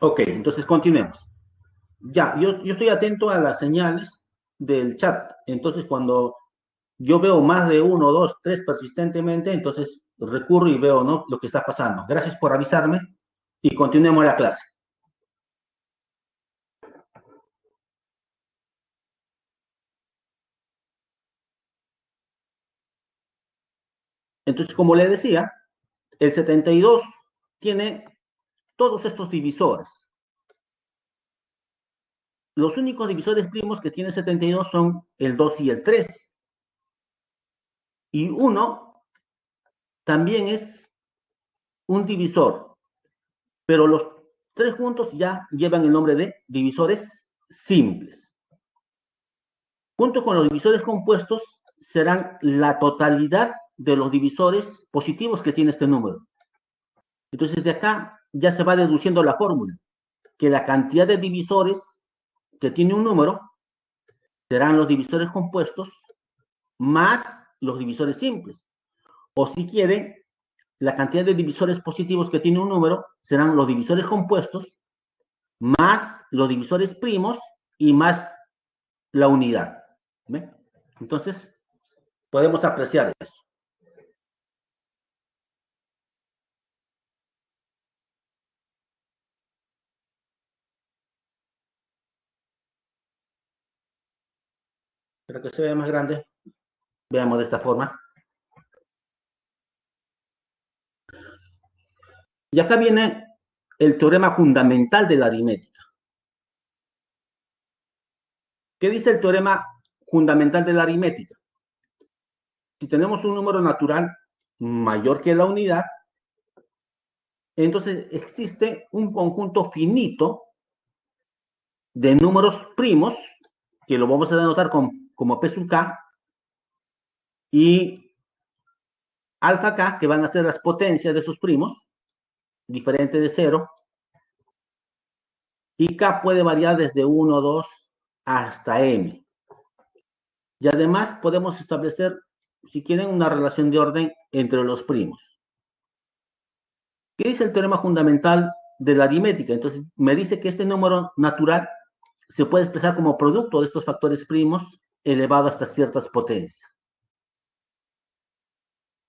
Ok, entonces continuemos. Ya, yo estoy atento a las señales del chat. Entonces, cuando yo veo más de uno, dos, tres persistentemente, entonces recurro y veo, ¿no?, lo que está pasando. Gracias por avisarme y continuemos la clase. Entonces, como le decía, el 72 tiene todos estos divisores. Los únicos divisores primos que tiene 72 son el 2 y el 3. Y uno también es un divisor, pero los tres juntos ya llevan el nombre de divisores simples. Junto con los divisores compuestos serán la totalidad de los divisores positivos que tiene este número. Entonces de acá ya se va deduciendo la fórmula, que la cantidad de divisores que tiene un número serán los divisores compuestos más los divisores simples. O si quieren, la cantidad de divisores positivos que tiene un número serán los divisores compuestos más los divisores primos y más la unidad. ¿Ve? Entonces, podemos apreciar eso. Para que se vea más grande, veamos de esta forma. Y acá viene el teorema fundamental de la aritmética. ¿Qué dice el teorema fundamental de la aritmética? Si tenemos un número natural mayor que la unidad, entonces existe un conjunto finito de números primos, que lo vamos a denotar como P sub K, y alfa K, que van a ser las potencias de esos primos, diferente de 0, y K puede variar desde 1, 2 hasta M. Y además podemos establecer, si quieren, una relación de orden entre los primos. ¿Qué dice el teorema fundamental de la aritmética? Entonces, me dice que este número natural se puede expresar como producto de estos factores primos elevado hasta ciertas potencias.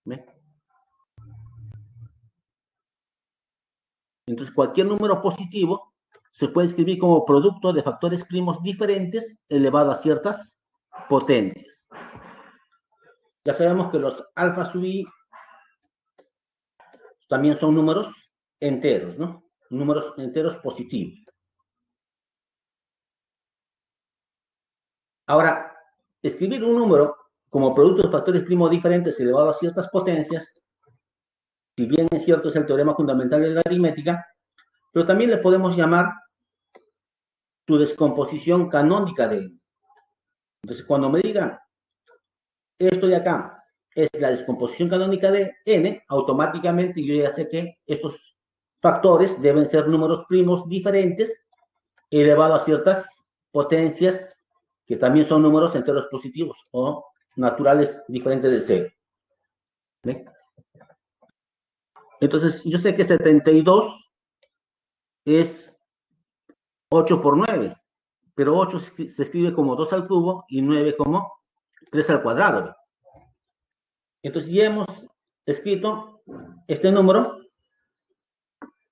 ¿Ve? Entonces, cualquier número positivo se puede escribir como producto de factores primos diferentes elevado a ciertas potencias. Ya sabemos que los alfa sub i también son números enteros, ¿no? Números enteros positivos. Ahora, escribir un número como producto de factores primos diferentes elevado a ciertas potencias, si bien es cierto, es el teorema fundamental de la aritmética, pero también le podemos llamar su descomposición canónica de n. Entonces, cuando me digan esto de acá es la descomposición canónica de n, automáticamente yo ya sé que estos factores deben ser números primos diferentes elevado a ciertas potencias que también son números enteros positivos o naturales diferentes de cero. ¿Ve? Entonces, yo sé que 72 es 8 por 9, pero 8 se escribe como 2 al cubo y 9 como 3 al cuadrado. Entonces, ya hemos escrito este número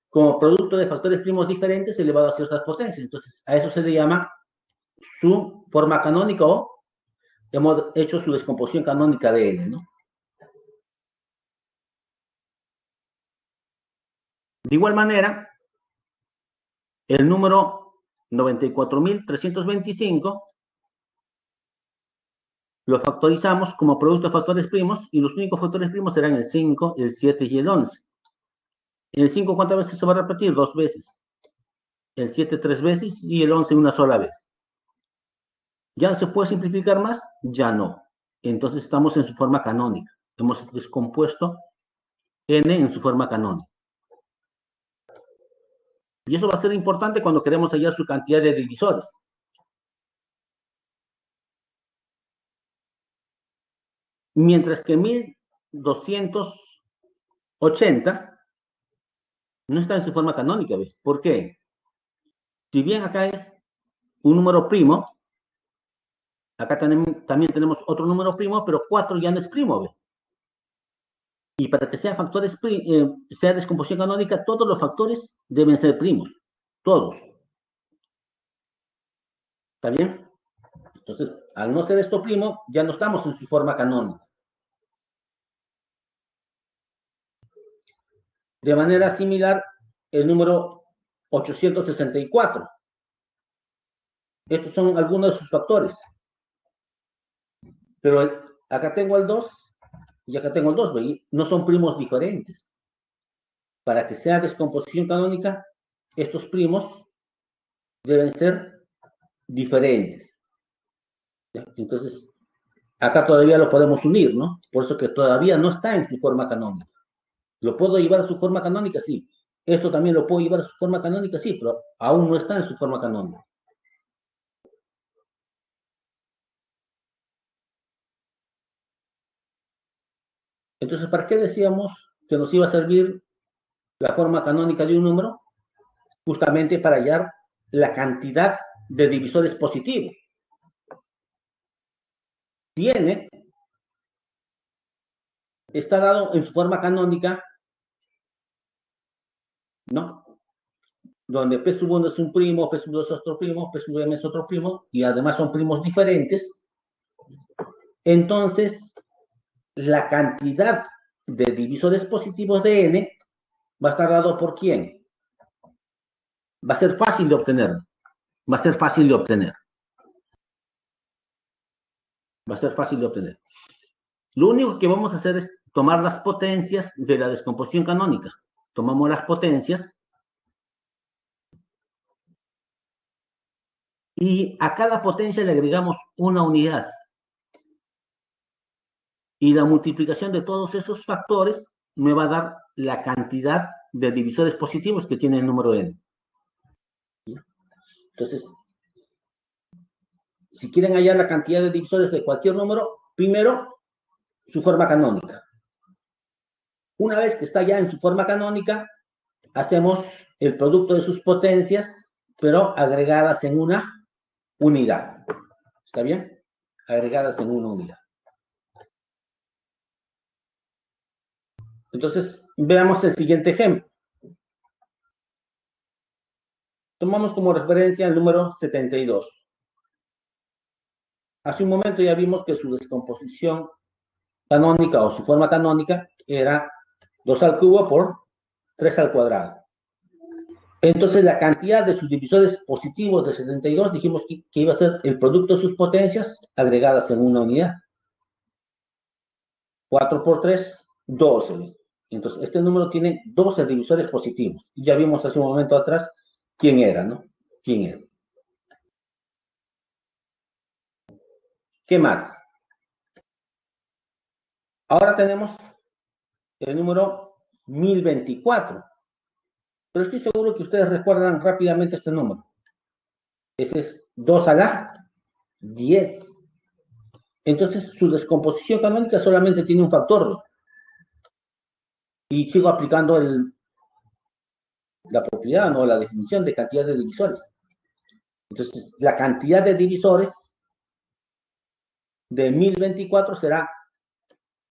como producto de factores primos diferentes elevado a ciertas potencias. Entonces, a eso se le llama su forma canónica o hemos hecho su descomposición canónica de n, ¿no? De igual manera, el número 94.325 lo factorizamos como producto de factores primos y los únicos factores primos serán el 5, el 7 y el 11. El 5, ¿cuántas veces se va a repetir? 2 veces. El 7, 3 veces y el 11 una sola vez. ¿Ya se puede simplificar más? Ya no. Entonces estamos en su forma canónica. Hemos descompuesto n en su forma canónica. Y eso va a ser importante cuando queremos hallar su cantidad de divisores. Mientras que 1280 no está en su forma canónica, ¿ves? ¿Por qué? Si bien acá es un número primo, acá también tenemos otro número primo, pero 4 ya no es primo, ¿ve? Y para que sea sea descomposición canónica, todos los factores deben ser primos, todos. ¿Está bien? Entonces, al no ser esto primo, ya no estamos en su forma canónica. De manera similar, el número 864. Estos son algunos de sus factores. Pero acá tengo el 2 y acá tengo el 2, ¿ve? No son primos diferentes. Para que sea descomposición canónica, estos primos deben ser diferentes. ¿Ya? Entonces, acá todavía lo podemos unir, ¿no? Por eso que todavía no está en su forma canónica. ¿Lo puedo llevar a su forma canónica? Sí. Esto también lo puedo llevar a su forma canónica, sí, pero aún no está en su forma canónica. Entonces, ¿para qué decíamos que nos iba a servir la forma canónica de un número? Justamente para hallar la cantidad de divisores positivos. Tiene, está dado en su forma canónica, ¿no? Donde P sub 1 es un primo, P sub 2 es otro primo, P sub m es otro primo, y además son primos diferentes. Entonces, la cantidad de divisores positivos de n va a estar dado por quién. Va a ser fácil de obtener. Va a ser fácil de obtener. Va a ser fácil de obtener. Lo único que vamos a hacer es tomar las potencias de la descomposición canónica. Tomamos las potencias y a cada potencia le agregamos una unidad. Y la multiplicación de todos esos factores me va a dar la cantidad de divisores positivos que tiene el número n. Entonces, si quieren hallar la cantidad de divisores de cualquier número, primero su forma canónica. Una vez que está ya en su forma canónica, hacemos el producto de sus potencias, pero agregadas en una unidad. ¿Está bien? Agregadas en una unidad. Entonces, veamos el siguiente ejemplo. Tomamos como referencia el número 72. Hace un momento ya vimos que su descomposición canónica o su forma canónica era 2 al cubo por 3 al cuadrado. Entonces, la cantidad de sus divisores positivos de 72 dijimos que iba a ser el producto de sus potencias agregadas en una unidad. 4 por 3, 12. Entonces, este número tiene 12 divisores positivos. Ya vimos hace un momento atrás quién era, ¿no? ¿Quién era? ¿Qué más? Ahora tenemos el número 1024. Pero estoy seguro que ustedes recuerdan rápidamente este número. Ese es 2 a la 10. Entonces, su descomposición canónica solamente tiene un factor. Y sigo aplicando la propiedad, ¿no? La definición de cantidad de divisores. Entonces, la cantidad de divisores de 1024 será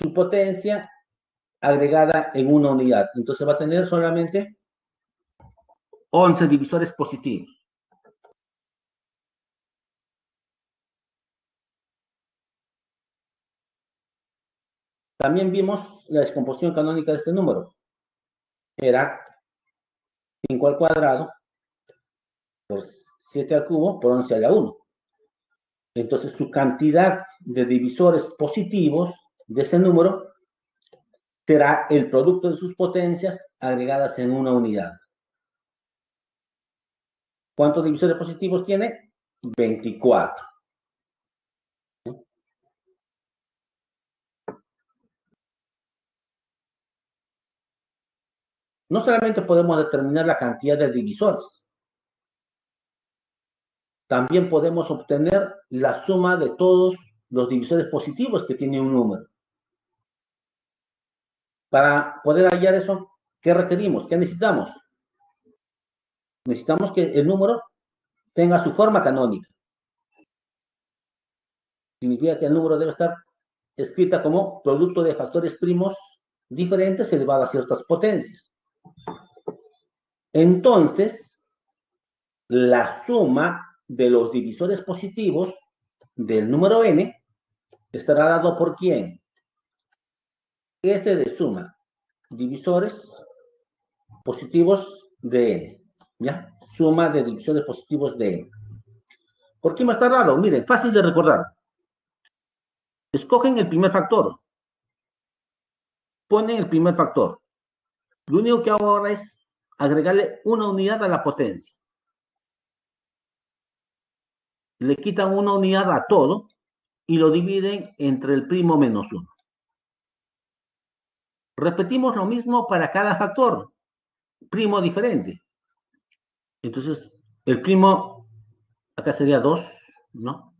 su potencia agregada en una unidad. Entonces, va a tener solamente 11 divisores positivos. También vimos la descomposición canónica de este número. Era 5 al cuadrado por 7 al cubo por 11 a la 1. Entonces, su cantidad de divisores positivos de ese número será el producto de sus potencias agregadas en una unidad. ¿Cuántos divisores positivos tiene? 24. No solamente podemos determinar la cantidad de divisores, también podemos obtener la suma de todos los divisores positivos que tiene un número. Para poder hallar eso, ¿qué requerimos? ¿Qué necesitamos? Necesitamos que el número tenga su forma canónica. Significa que el número debe estar escrita como producto de factores primos diferentes elevado a ciertas potencias. Entonces, la suma de los divisores positivos del número n estará dado por ¿quién? S de suma, divisores positivos de n, ¿ya? Suma de divisores positivos de n. ¿Por qué me está dado? Miren, fácil de recordar. Escogen el primer factor. Ponen el primer factor. Lo único que hago ahora es agregarle una unidad a la potencia. Le quitan una unidad a todo y lo dividen entre el primo menos 1. Repetimos lo mismo para cada factor, primo diferente. Entonces, el primo, acá sería 2, ¿no?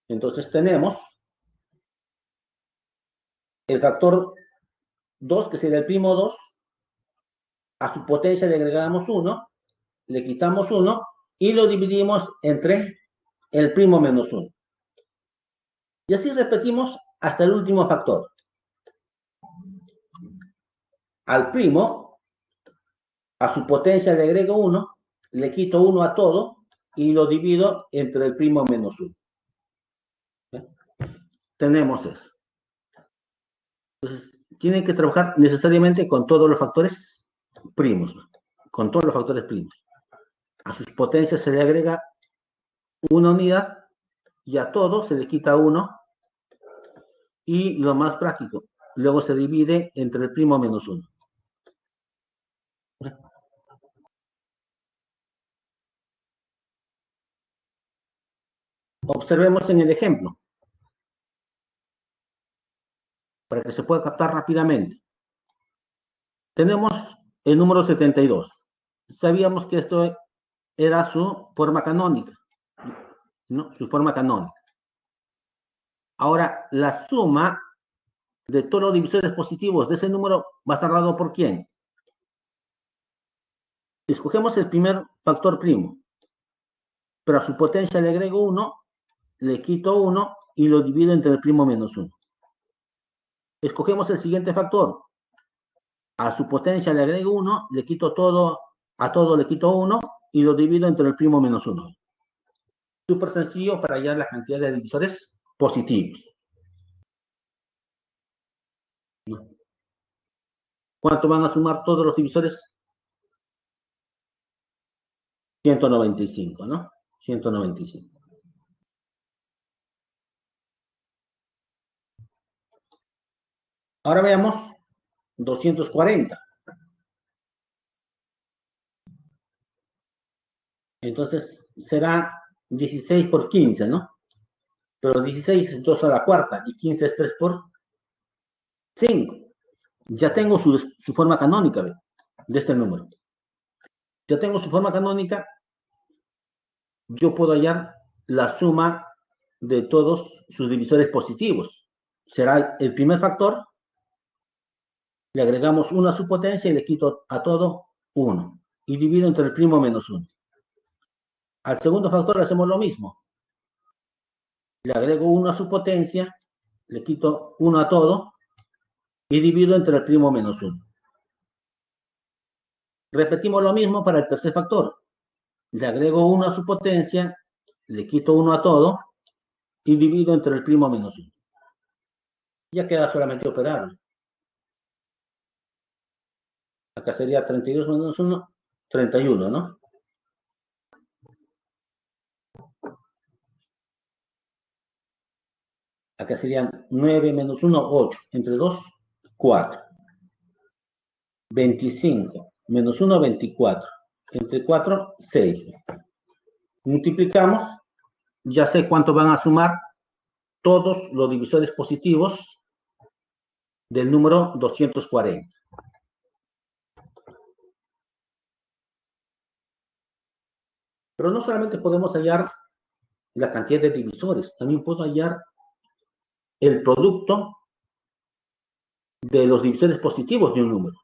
Entonces tenemos el factor 2, que sería el primo 2, a su potencia le agregamos 1, le quitamos 1 y lo dividimos entre el primo menos 1. Y así repetimos hasta el último factor. Al primo, a su potencia le agrego 1, le quito 1 a todo y lo divido entre el primo menos 1. ¿Sí? Tenemos eso. Entonces, tienen que trabajar necesariamente con todos los factores primos, ¿no? Con todos los factores primos. A sus potencias se le agrega una unidad y a todo se le quita 1 y lo más práctico, luego se divide entre el primo menos 1. Observemos en el ejemplo, para que se pueda captar rápidamente. Tenemos el número 72. Sabíamos que esto era su forma canónica, ¿no? Su forma canónica. Ahora, la suma de todos los divisores positivos de ese número va a estar dado por ¿quién? Escogemos el primer factor primo, pero a su potencia le agrego 1, le quito 1 y lo divido entre el primo menos 1. Escogemos el siguiente factor, a su potencia le agrego 1, le quito todo, a todo le quito 1 y lo divido entre el primo menos 1. Súper sencillo para hallar la cantidad de divisores positivos. ¿Cuánto van a sumar todos los divisores? 195, ¿no? 195. Ahora veamos 240. Entonces será 16 por 15, ¿no? Pero 16 es 2 a la cuarta y 15 es 3 por 5. Ya tengo su forma canónica de este número. Ya tengo su forma canónica, yo puedo hallar la suma de todos sus divisores positivos. Será el primer factor, le agregamos 1 a su potencia y le quito a todo 1. Y divido entre el primo menos 1. Al segundo factor le hacemos lo mismo. Le agrego 1 a su potencia, le quito 1 a todo y divido entre el primo menos 1. Repetimos lo mismo para el tercer factor. Le agrego 1 a su potencia, le quito 1 a todo y divido entre el primo menos 1. Ya queda solamente operable. Acá sería 32 menos 1, 31, ¿no? Acá serían 9 menos 1, 8. Entre 2, 4. 25 menos 1, 24. Entre 4, 6. Multiplicamos, ya sé cuánto van a sumar todos los divisores positivos del número 240. Pero no solamente podemos hallar la cantidad de divisores, también puedo hallar el producto de los divisores positivos de un número.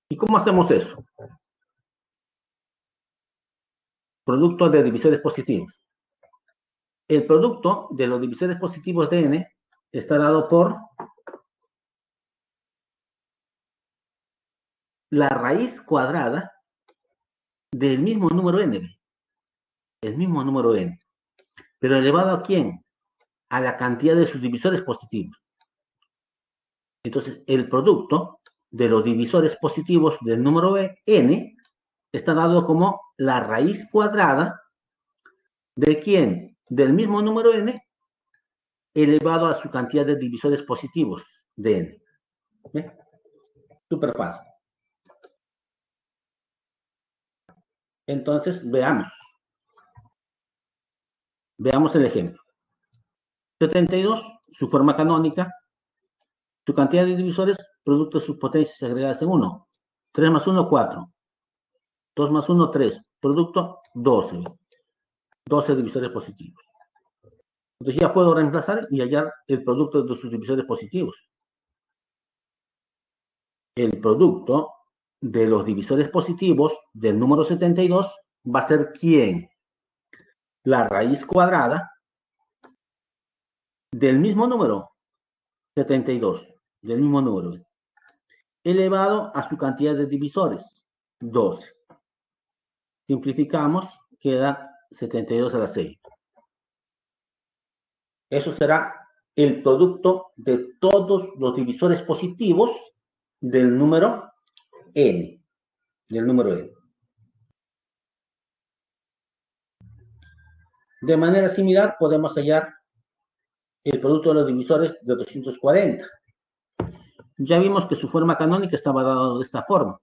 ¿Y cómo hacemos eso? Producto de divisores positivos. El producto de los divisores positivos de n está dado por la raíz cuadrada del mismo número n. El mismo número n. Pero elevado ¿a quién? A la cantidad de sus divisores positivos. Entonces, el producto de los divisores positivos del número n está dado como la raíz cuadrada de quién? Del mismo número n elevado a su cantidad de divisores positivos de n. ¿Bien? Súper fácil. Entonces, veamos. Veamos el ejemplo. 72, su forma canónica, su cantidad de divisores, producto de sus potencias agregadas en 1. 3 más 1, 4. 2 más 1, 3. Producto, 12. 12 divisores positivos. Entonces ya puedo reemplazar y hallar el producto de sus divisores positivos. El producto de los divisores positivos del número 72 va a ser ¿quién? La raíz cuadrada del mismo número 72, del mismo número, elevado a su cantidad de divisores, 12. Simplificamos, queda 72 a la 6. Eso será el producto de todos los divisores positivos del número n. Del número n. De manera similar, podemos hallar el producto de los divisores de 240. Ya vimos que su forma canónica estaba dada de esta forma.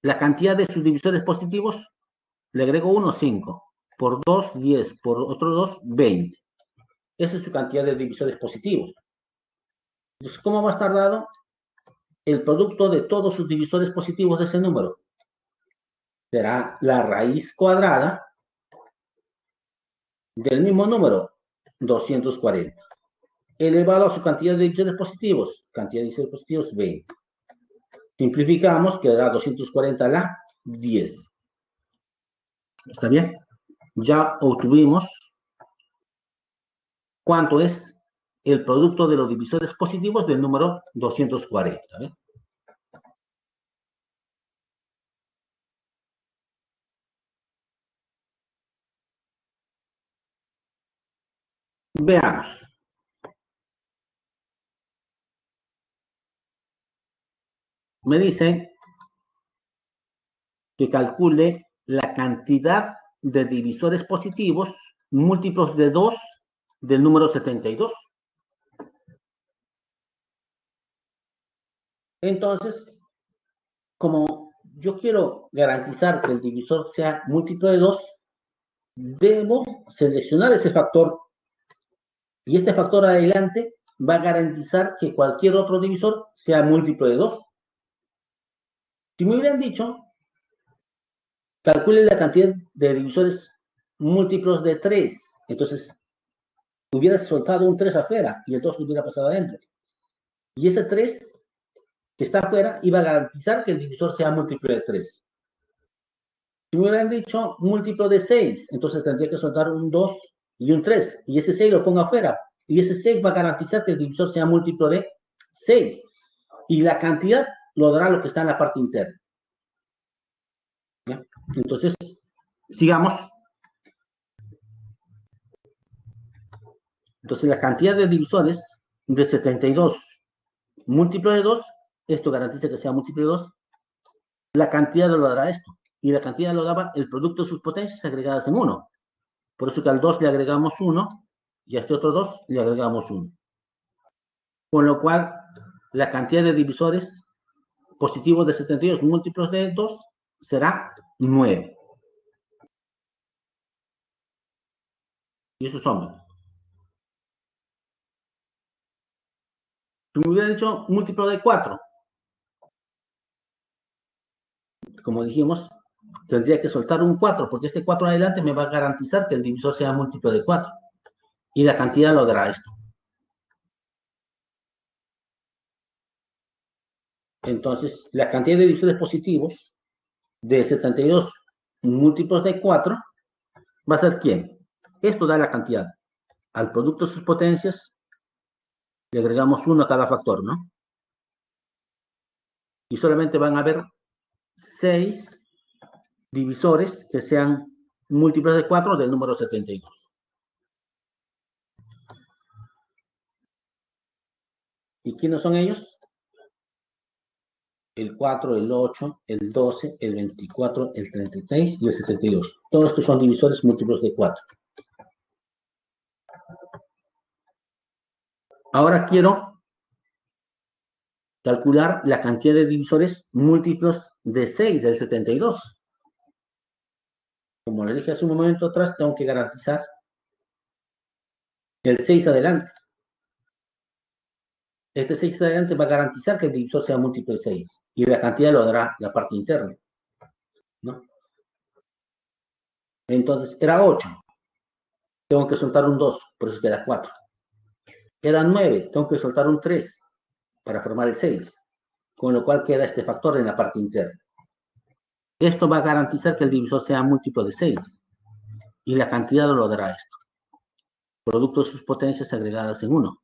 La cantidad de sus divisores positivos, le agrego 1, 5. Por 2, 10. Por otro 2, 20. Esa es su cantidad de divisores positivos. Entonces, ¿cómo va a estar dado el producto de todos sus divisores positivos de ese número? Será la raíz cuadrada del mismo número, 240. Elevado a su cantidad de divisores positivos. Cantidad de divisores positivos, 20. Simplificamos, quedará 240 a la 10. ¿Está bien? Ya obtuvimos cuánto es el producto de los divisores positivos del número 240. ¿eh? Veamos. Me dicen que calcule la cantidad de divisores positivos múltiplos de 2 del número 72. Entonces, como yo quiero garantizar que el divisor sea múltiplo de 2, debo seleccionar ese factor y este factor adelante va a garantizar que cualquier otro divisor sea múltiplo de 2. Si me hubieran dicho, calcule la cantidad de divisores múltiplos de 3, entonces hubiera soltado un 3 afuera y el 2 hubiera pasado adentro. Y ese 3 que está afuera iba a garantizar que el divisor sea múltiplo de 3. Si me hubieran dicho múltiplo de 6, entonces tendría que soltar un 2 y un 3, y ese 6 lo pongo afuera, y ese 6 va a garantizar que el divisor sea múltiplo de 6, y la cantidad lo dará lo que está en la parte interna. ¿Ya? Entonces, sigamos. Entonces, la cantidad de divisores de 72 múltiplo de 2, esto garantiza que sea múltiplo de 2, la cantidad lo dará esto, y la cantidad lo daba el producto de sus potencias agregadas en 1. Por eso que al 2 le agregamos 1, y a este otro 2 le agregamos 1. Con lo cual, la cantidad de divisores positivos de 72 múltiplos de 2 será 9. Y esos son. Si me hubiera dicho múltiplo de 4, como dijimos, tendría que soltar un 4, porque este 4 adelante me va a garantizar que el divisor sea múltiplo de 4. Y la cantidad lo dará esto. Entonces, la cantidad de divisores positivos de 72 múltiplos de 4 va a ser ¿quién? Esto da la cantidad. Al producto de sus potencias le agregamos 1 a cada factor, ¿no? Y solamente van a haber 6 divisores que sean múltiplos de 4 del número 72. ¿Y quiénes son ellos? El 4, el 8, el 12, el 24, el 36 y el 72. Todos estos son divisores múltiplos de 4. Ahora quiero calcular la cantidad de divisores múltiplos de 6 del 72. Como le dije hace un momento atrás, tengo que garantizar el 6 adelante. Este 6 adelante va a garantizar que el divisor sea múltiplo de 6. Y la cantidad lo dará la parte interna, ¿no? Entonces, era 8. Tengo que soltar un 2, por eso queda 4. Era 9. Tengo que soltar un 3 para formar el 6. Con lo cual queda este factor en la parte interna. Esto va a garantizar que el divisor sea múltiplo de 6. Y la cantidad lo dará esto. Producto de sus potencias agregadas en 1.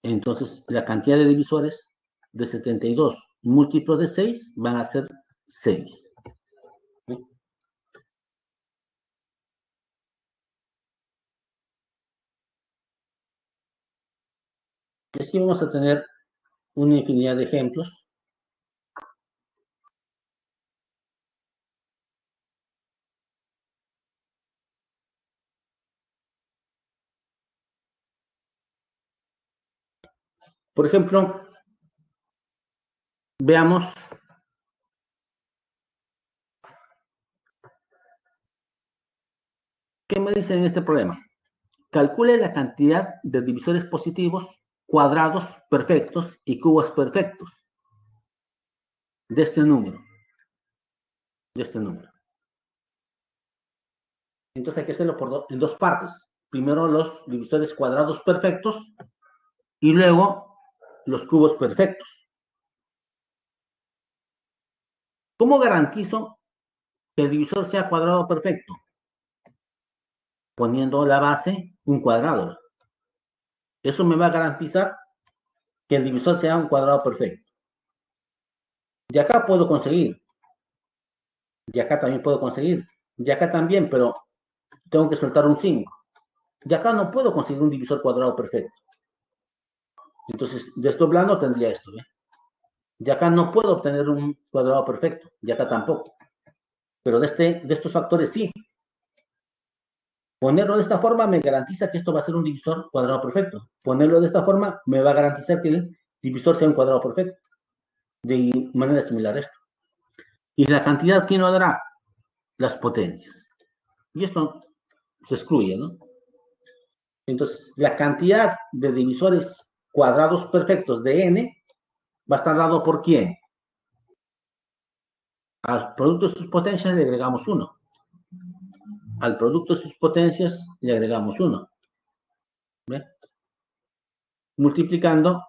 Entonces, la cantidad de divisores de 72 múltiplos de 6 van a ser 6. Y así vamos a tener una infinidad de ejemplos. Por ejemplo, veamos qué me dice en este problema. Calcule la cantidad de divisores positivos, cuadrados perfectos y cubos perfectos de este número. Entonces hay que hacerlo en dos partes. Primero los divisores cuadrados perfectos y luego los cubos perfectos. ¿Cómo garantizo que el divisor sea cuadrado perfecto? Poniendo la base un cuadrado. Eso me va a garantizar que el divisor sea un cuadrado perfecto. De acá puedo conseguir. De acá también puedo conseguir. De acá también, pero tengo que soltar un 5. De acá no puedo conseguir un divisor cuadrado perfecto. Entonces, desdoblando tendría esto. De acá no puedo obtener un cuadrado perfecto. De acá tampoco. Pero de estos factores sí. Ponerlo de esta forma me garantiza que esto va a ser un divisor cuadrado perfecto. Ponerlo de esta forma me va a garantizar que el divisor sea un cuadrado perfecto. De manera similar a esto. Y la cantidad, ¿quién lo dará? Las potencias. Y esto se excluye, ¿no? Entonces, la cantidad de divisores cuadrados perfectos de n va a estar dado por ¿quién? Al producto de sus potencias le agregamos 1. Al producto de sus potencias le agregamos 1. ¿Ve? Multiplicando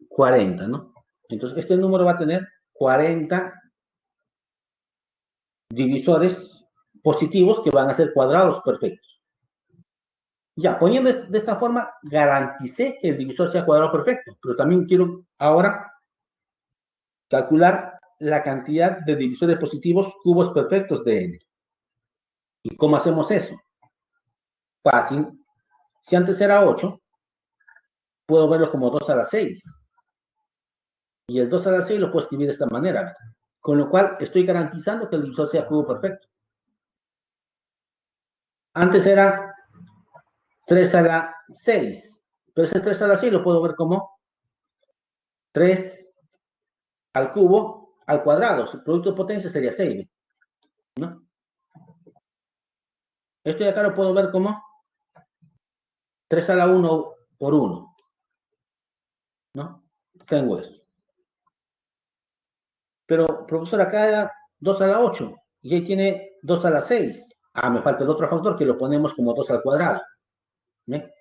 40, ¿no? Entonces, este número va a tener 40 divisores positivos que van a ser cuadrados perfectos. Ya, poniendo de esta forma, garanticé que el divisor sea cuadrado perfecto, pero también quiero ahora calcular la cantidad de divisores positivos cubos perfectos de n. ¿Y cómo hacemos eso? Fácil. Si antes era 8, puedo verlo como 2 a la 6. Y el 2 a la 6 lo puedo escribir de esta manera. Con lo cual, estoy garantizando que el divisor sea cubo perfecto. Antes era 3 a la 6. Pero ese 3 a la 6 lo puedo ver como 3 al cubo al cuadrado. Su producto de potencia sería 6. ¿No? Esto de acá lo puedo ver como 3 a la 1 por 1. ¿no? Tengo eso. Pero, profesor, acá era 2 a la 8 y ahí tiene 2 a la 6. Ah, me falta el otro factor que lo ponemos como 2 al cuadrado. ¿Ve?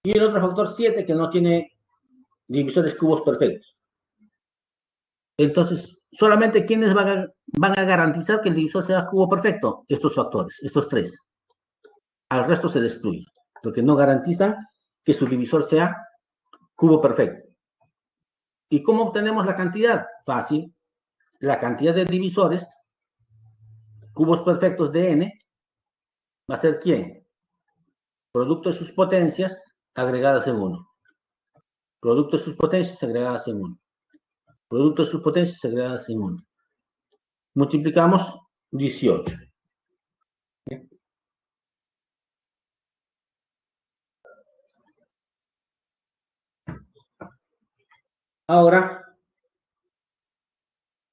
Y el otro factor 7 que no tiene divisores cubos perfectos. Entonces, solamente quienes van a garantizar que el divisor sea cubo perfecto, estos factores, estos tres. Al resto se destruye, porque no garantizan que su divisor sea cubo perfecto. ¿Y cómo obtenemos la cantidad? Fácil. La cantidad de divisores, cubos perfectos de n, va a ser ¿quién? Producto de sus potencias agregadas en 1. Producto de sus potencias agregadas en 1. Producto de sus potencias agregadas en 1. Multiplicamos 18. Ahora,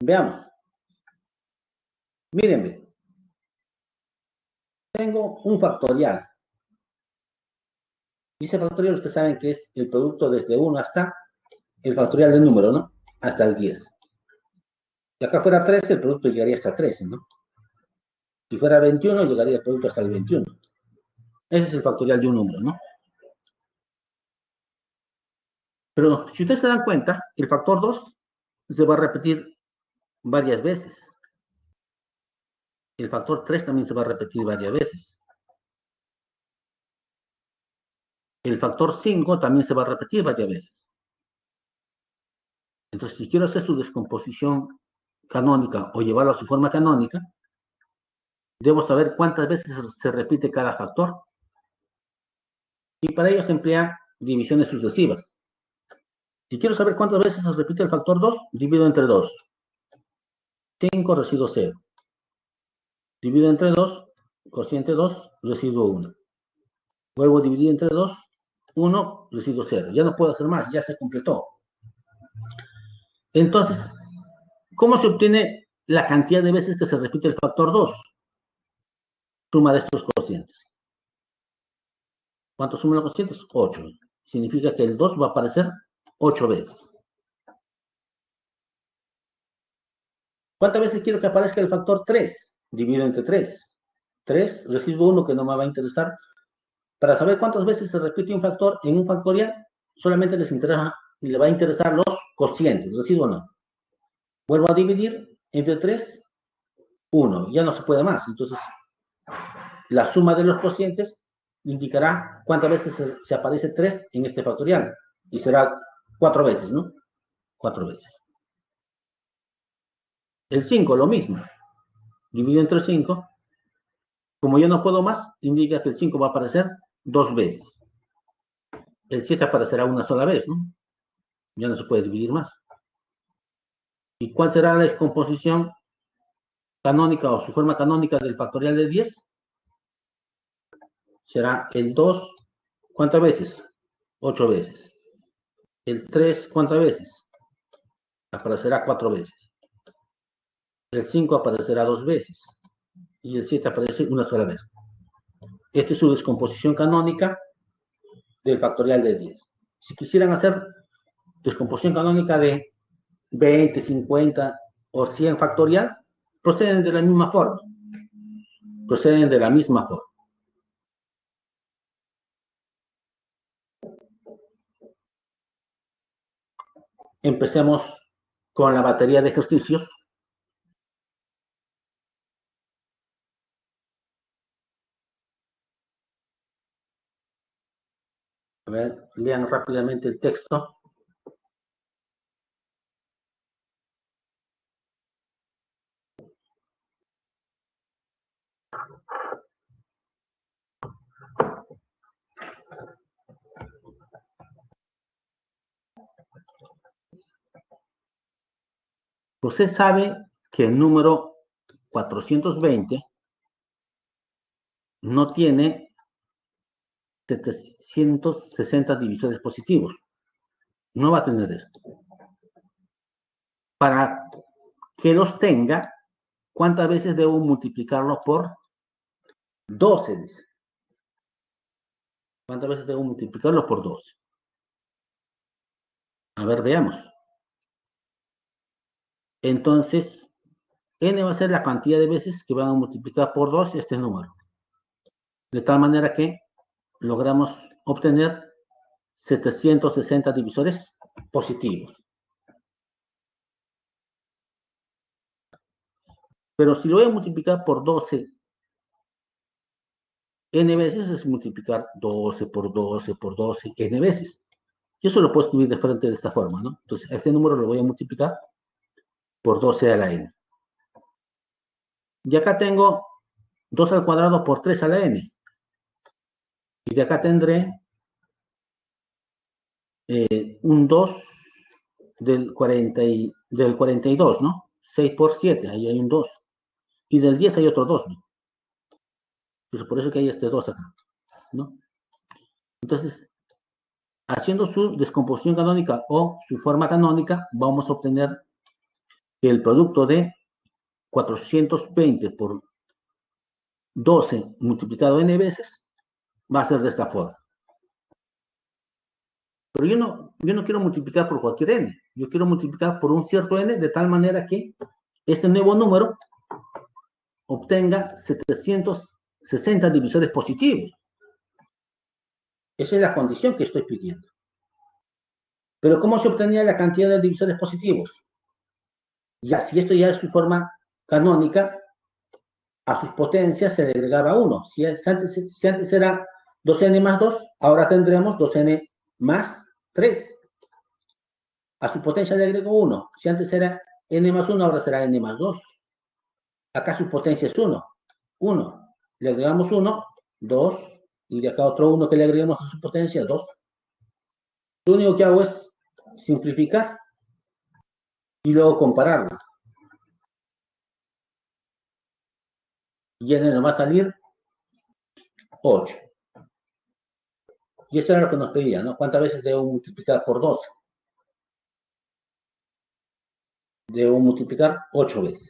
veamos. Mírenme. Tengo un factorial. Dice factorial, ustedes saben que es el producto desde 1 hasta el factorial del número, ¿no? Hasta el 10. Si acá fuera 13, el producto llegaría hasta 13, ¿no? Si fuera 21, llegaría el producto hasta el 21. Ese es el factorial de un número, ¿no? Pero si ustedes se dan cuenta, el factor 2 se va a repetir varias veces. El factor 3 también se va a repetir varias veces. El factor 5 también se va a repetir varias veces. Entonces, si quiero hacer su descomposición canónica o llevarlo a su forma canónica, debo saber cuántas veces se repite cada factor. Y para ello se emplean divisiones sucesivas. Si quiero saber cuántas veces se repite el factor 2, divido entre 2. 5 residuo 0. Divido entre 2, cociente 2, residuo 1. Vuelvo a dividir entre 2, 1, residuo 0. Ya no puedo hacer más, ya se completó. Entonces, ¿cómo se obtiene la cantidad de veces que se repite el factor 2? Suma de estos cocientes. ¿Cuánto suman los cocientes? 8. Significa que el 2 va a aparecer 8 veces. ¿Cuántas veces quiero que aparezca el factor 3? Divido entre 3. 3, residuo 1 que no me va a interesar. Para saber cuántas veces se repite un factor en un factorial, solamente le va a interesar los cocientes, residuo no. Vuelvo a dividir entre 3, 1. Ya no se puede más. Entonces, la suma de los cocientes indicará cuántas veces se aparece 3 en este factorial. Y será 4 veces, ¿no? 4 veces. El 5, lo mismo. Divido entre 5. Como yo no puedo más, indica que el 5 va a aparecer 2 veces. El 7 aparecerá una sola vez, ¿no? Ya no se puede dividir más. ¿Y cuál será la descomposición canónica o su forma canónica del factorial de 10? Será el 2, ¿cuántas veces? 8 veces. El 3, ¿cuántas veces? Aparecerá 4 veces. El 5 aparecerá 2 veces. Y el 7 aparece una sola vez. Esta es su descomposición canónica del factorial de 10. Si quisieran hacer descomposición canónica de 20, 50 o 100 factorial, proceden de la misma forma. Proceden de la misma forma. Empecemos con la batería de ejercicios. A ver, lean rápidamente el texto. Usted sabe que el número 420 no tiene 760 divisores positivos. No va a tener esto. Para que los tenga, ¿cuántas veces debo multiplicarlo por 12? Dice. ¿Cuántas veces debo multiplicarlo por 12? A ver, veamos. Entonces, n va a ser la cantidad de veces que van a multiplicar por 2 este número. De tal manera que logramos obtener 760 divisores positivos. Pero si lo voy a multiplicar por 12 n veces, es multiplicar 12 por 12 por 12 n veces. Yo eso lo puedo escribir de frente de esta forma, ¿no? Entonces, a este número lo voy a multiplicar por 12 a la n. Y acá tengo 2 al cuadrado por 3 a la n. Y de acá tendré un 2 del 42, ¿no? 6 por 7, ahí hay un 2. Y del 10 hay otro 2, ¿no? Entonces, por eso que hay este 2 acá, ¿no? Entonces, haciendo su descomposición canónica o su forma canónica, vamos a obtener que el producto de 420 por 12 multiplicado n veces va a ser de esta forma. Pero yo no quiero multiplicar por cualquier n, yo quiero multiplicar por un cierto n de tal manera que este nuevo número obtenga 760 divisores positivos. Esa es la condición que estoy pidiendo. Pero ¿cómo se obtenía la cantidad de divisores positivos? Ya, si esto ya es su forma canónica, a sus potencias se le agregaba 1. Si antes era 2n más 2, ahora tendremos 2n más 3. A su potencia le agrego 1. Si antes era n más 1, ahora será n más 2. Acá su potencia es 1. 1. Le agregamos 1, 2. Y de acá otro 1 que le agreguemos a su potencia, 2. Lo único que hago es simplificar y luego compararlo. Y n nos va a salir 8. Y eso era lo que nos pedía, ¿no? ¿Cuántas veces debo multiplicar por 12? Debo multiplicar 8 veces.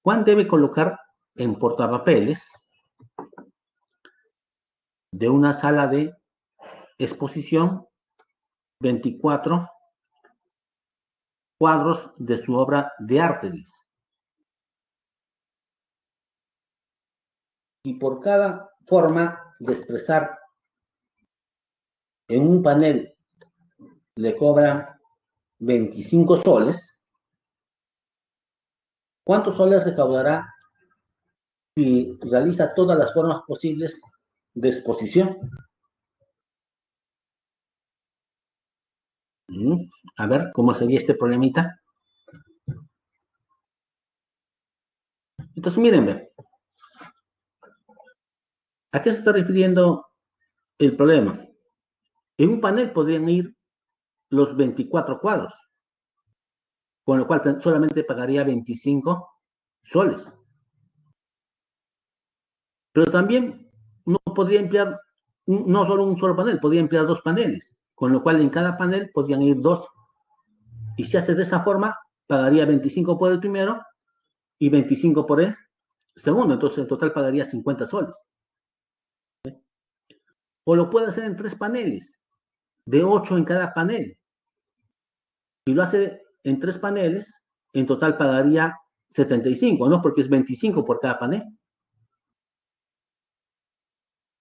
Juan debe colocar en portapapeles de una sala de exposición 24 cuadros de su obra de arte. Y por cada forma de expresar en un panel le cobran 25 soles. ¿Cuántos soles recaudará si realiza todas las formas posibles de exposición? A ver, ¿cómo sería este problemita? Entonces, miren, ¿a qué se está refiriendo el problema? En un panel podrían ir los 24 cuadros, con lo cual solamente pagaría 25 soles. Pero también no podría emplear no solo un solo panel, podría emplear dos paneles, con lo cual en cada panel podrían ir dos. Y si hace de esa forma, pagaría 25 por el primero y 25 por el segundo. Entonces en total pagaría 50 soles. O lo puede hacer en tres paneles, de 8 en cada panel. Si lo hace en tres paneles, en total pagaría 75, ¿no? Porque es 25 por cada panel.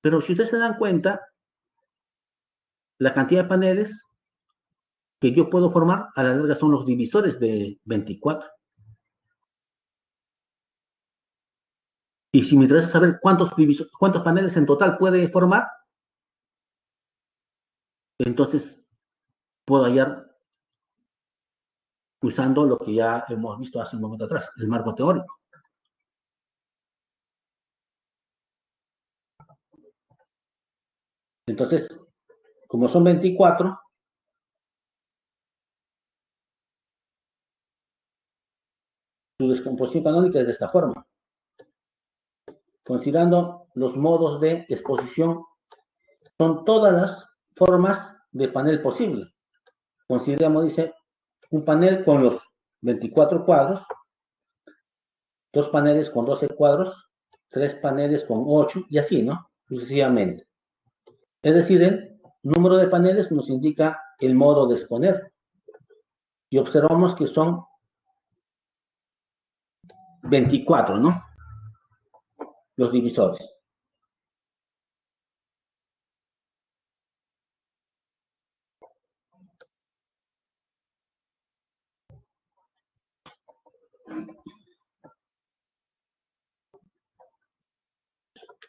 Pero si ustedes se dan cuenta, la cantidad de paneles que yo puedo formar a la larga son los divisores de 24. Y si me interesa saber cuántos paneles en total puede formar, entonces puedo hallar usando lo que ya hemos visto hace un momento atrás, el marco teórico. Entonces, como son 24, su descomposición canónica es de esta forma. Considerando los modos de exposición, son todas las formas de panel posible. Consideramos, dice, un panel con los 24 cuadros, 2 paneles con 12 cuadros, 3 paneles con 8 y así, ¿no? Sucesivamente. Es decir, el número de paneles nos indica el modo de exponer. Y observamos que son 24, ¿no? Los divisores.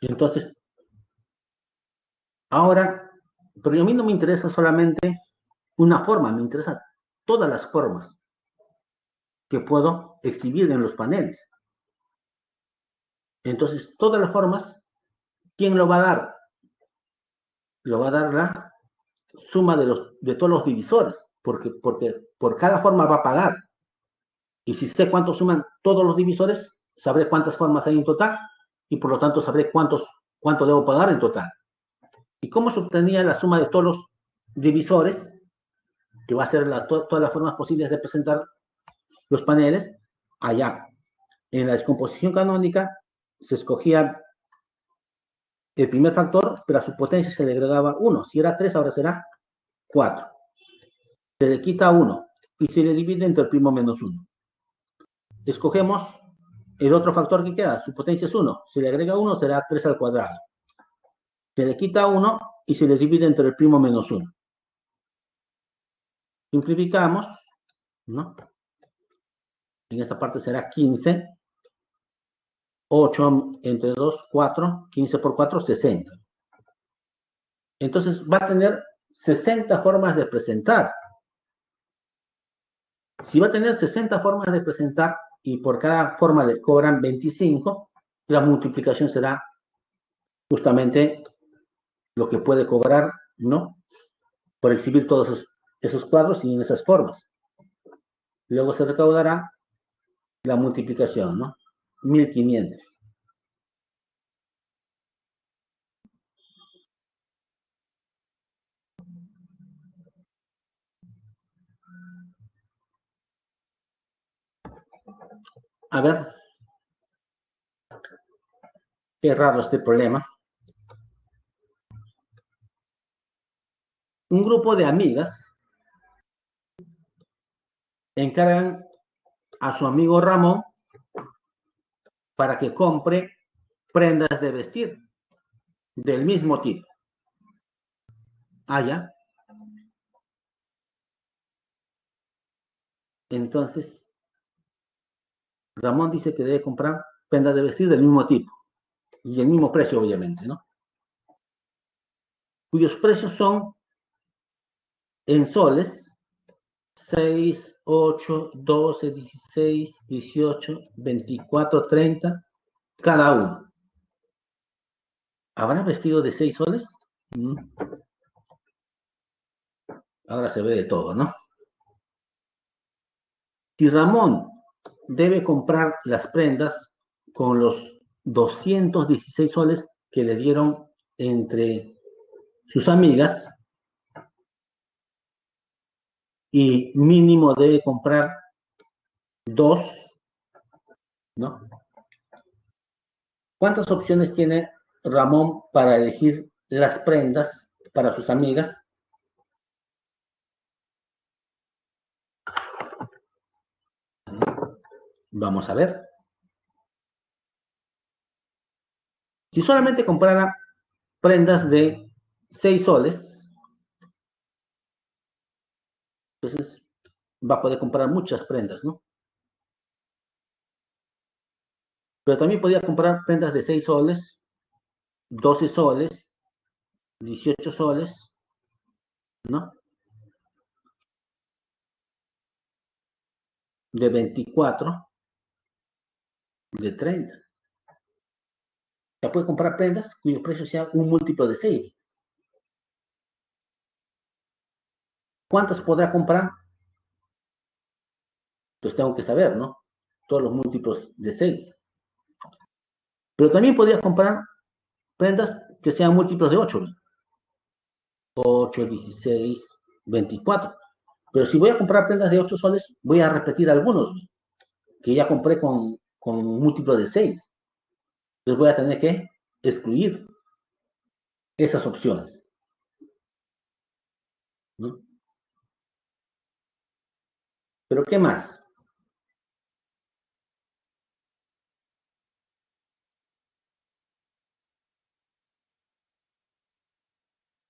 Entonces, ahora, pero a mí no me interesa solamente una forma, me interesan todas las formas que puedo exhibir en los paneles. Entonces, todas las formas, ¿quién lo va a dar? Lo va a dar la suma de todos los divisores, porque por cada forma va a pagar. Y si sé cuánto suman todos los divisores, sabré cuántas formas hay en total y por lo tanto sabré cuánto debo pagar en total. ¿Y cómo se obtenía la suma de todos los divisores? Que va a ser todas las formas posibles de presentar los paneles. Allá, en la descomposición canónica, se escogía el primer factor, pero a su potencia se le agregaba 1. Si era 3, ahora será 4. Se le quita 1 y se le divide entre el primo menos 1. Escogemos el otro factor que queda, su potencia es 1. Si le agrega 1, será 3 al cuadrado. Se le quita 1 y se le divide entre el primo menos 1. Simplificamos, ¿no? En esta parte será 15. 8 entre 2, 4. 15 por 4, 60. Entonces va a tener 60 formas de presentar. Si va a tener 60 formas de presentar y por cada forma le cobran 25, la multiplicación será justamente lo que puede cobrar, ¿no? Por exhibir todos esos cuadros y en esas formas. Luego se recaudará la multiplicación, ¿no? 1500. A ver, qué raro este problema. Un grupo de amigas encargan a su amigo Ramón para que compre prendas de vestir del mismo tipo. Ya. Entonces, Ramón dice que debe comprar prendas de vestir del mismo tipo y el mismo precio, obviamente, ¿no? Cuyos precios son en soles 6, 8, 12, 16, 18, 24, 30, cada uno. ¿Habrá vestido de 6 soles? Ahora se ve de todo, ¿no? Si Ramón debe comprar las prendas con los 216 soles que le dieron entre sus amigas y mínimo debe comprar 2, ¿no? ¿Cuántas opciones tiene Ramón para elegir las prendas para sus amigas? Vamos a ver. Si solamente comprara prendas de 6 soles, entonces va a poder comprar muchas prendas, ¿no? Pero también podría comprar prendas de 6 soles, 12 soles, 18 soles, ¿no? De 24, de 30. Ya puede comprar prendas cuyo precio sea un múltiplo de 6. ¿Cuántas podrá comprar? Pues tengo que saber, ¿no? Todos los múltiplos de 6. Pero también podría comprar prendas que sean múltiplos de 8. 8, 16, 24. Pero si voy a comprar prendas de 8 soles, voy a repetir algunos que ya compré con con un múltiplo de 6. Entonces voy a tener que excluir esas opciones, ¿no? Pero ¿qué más?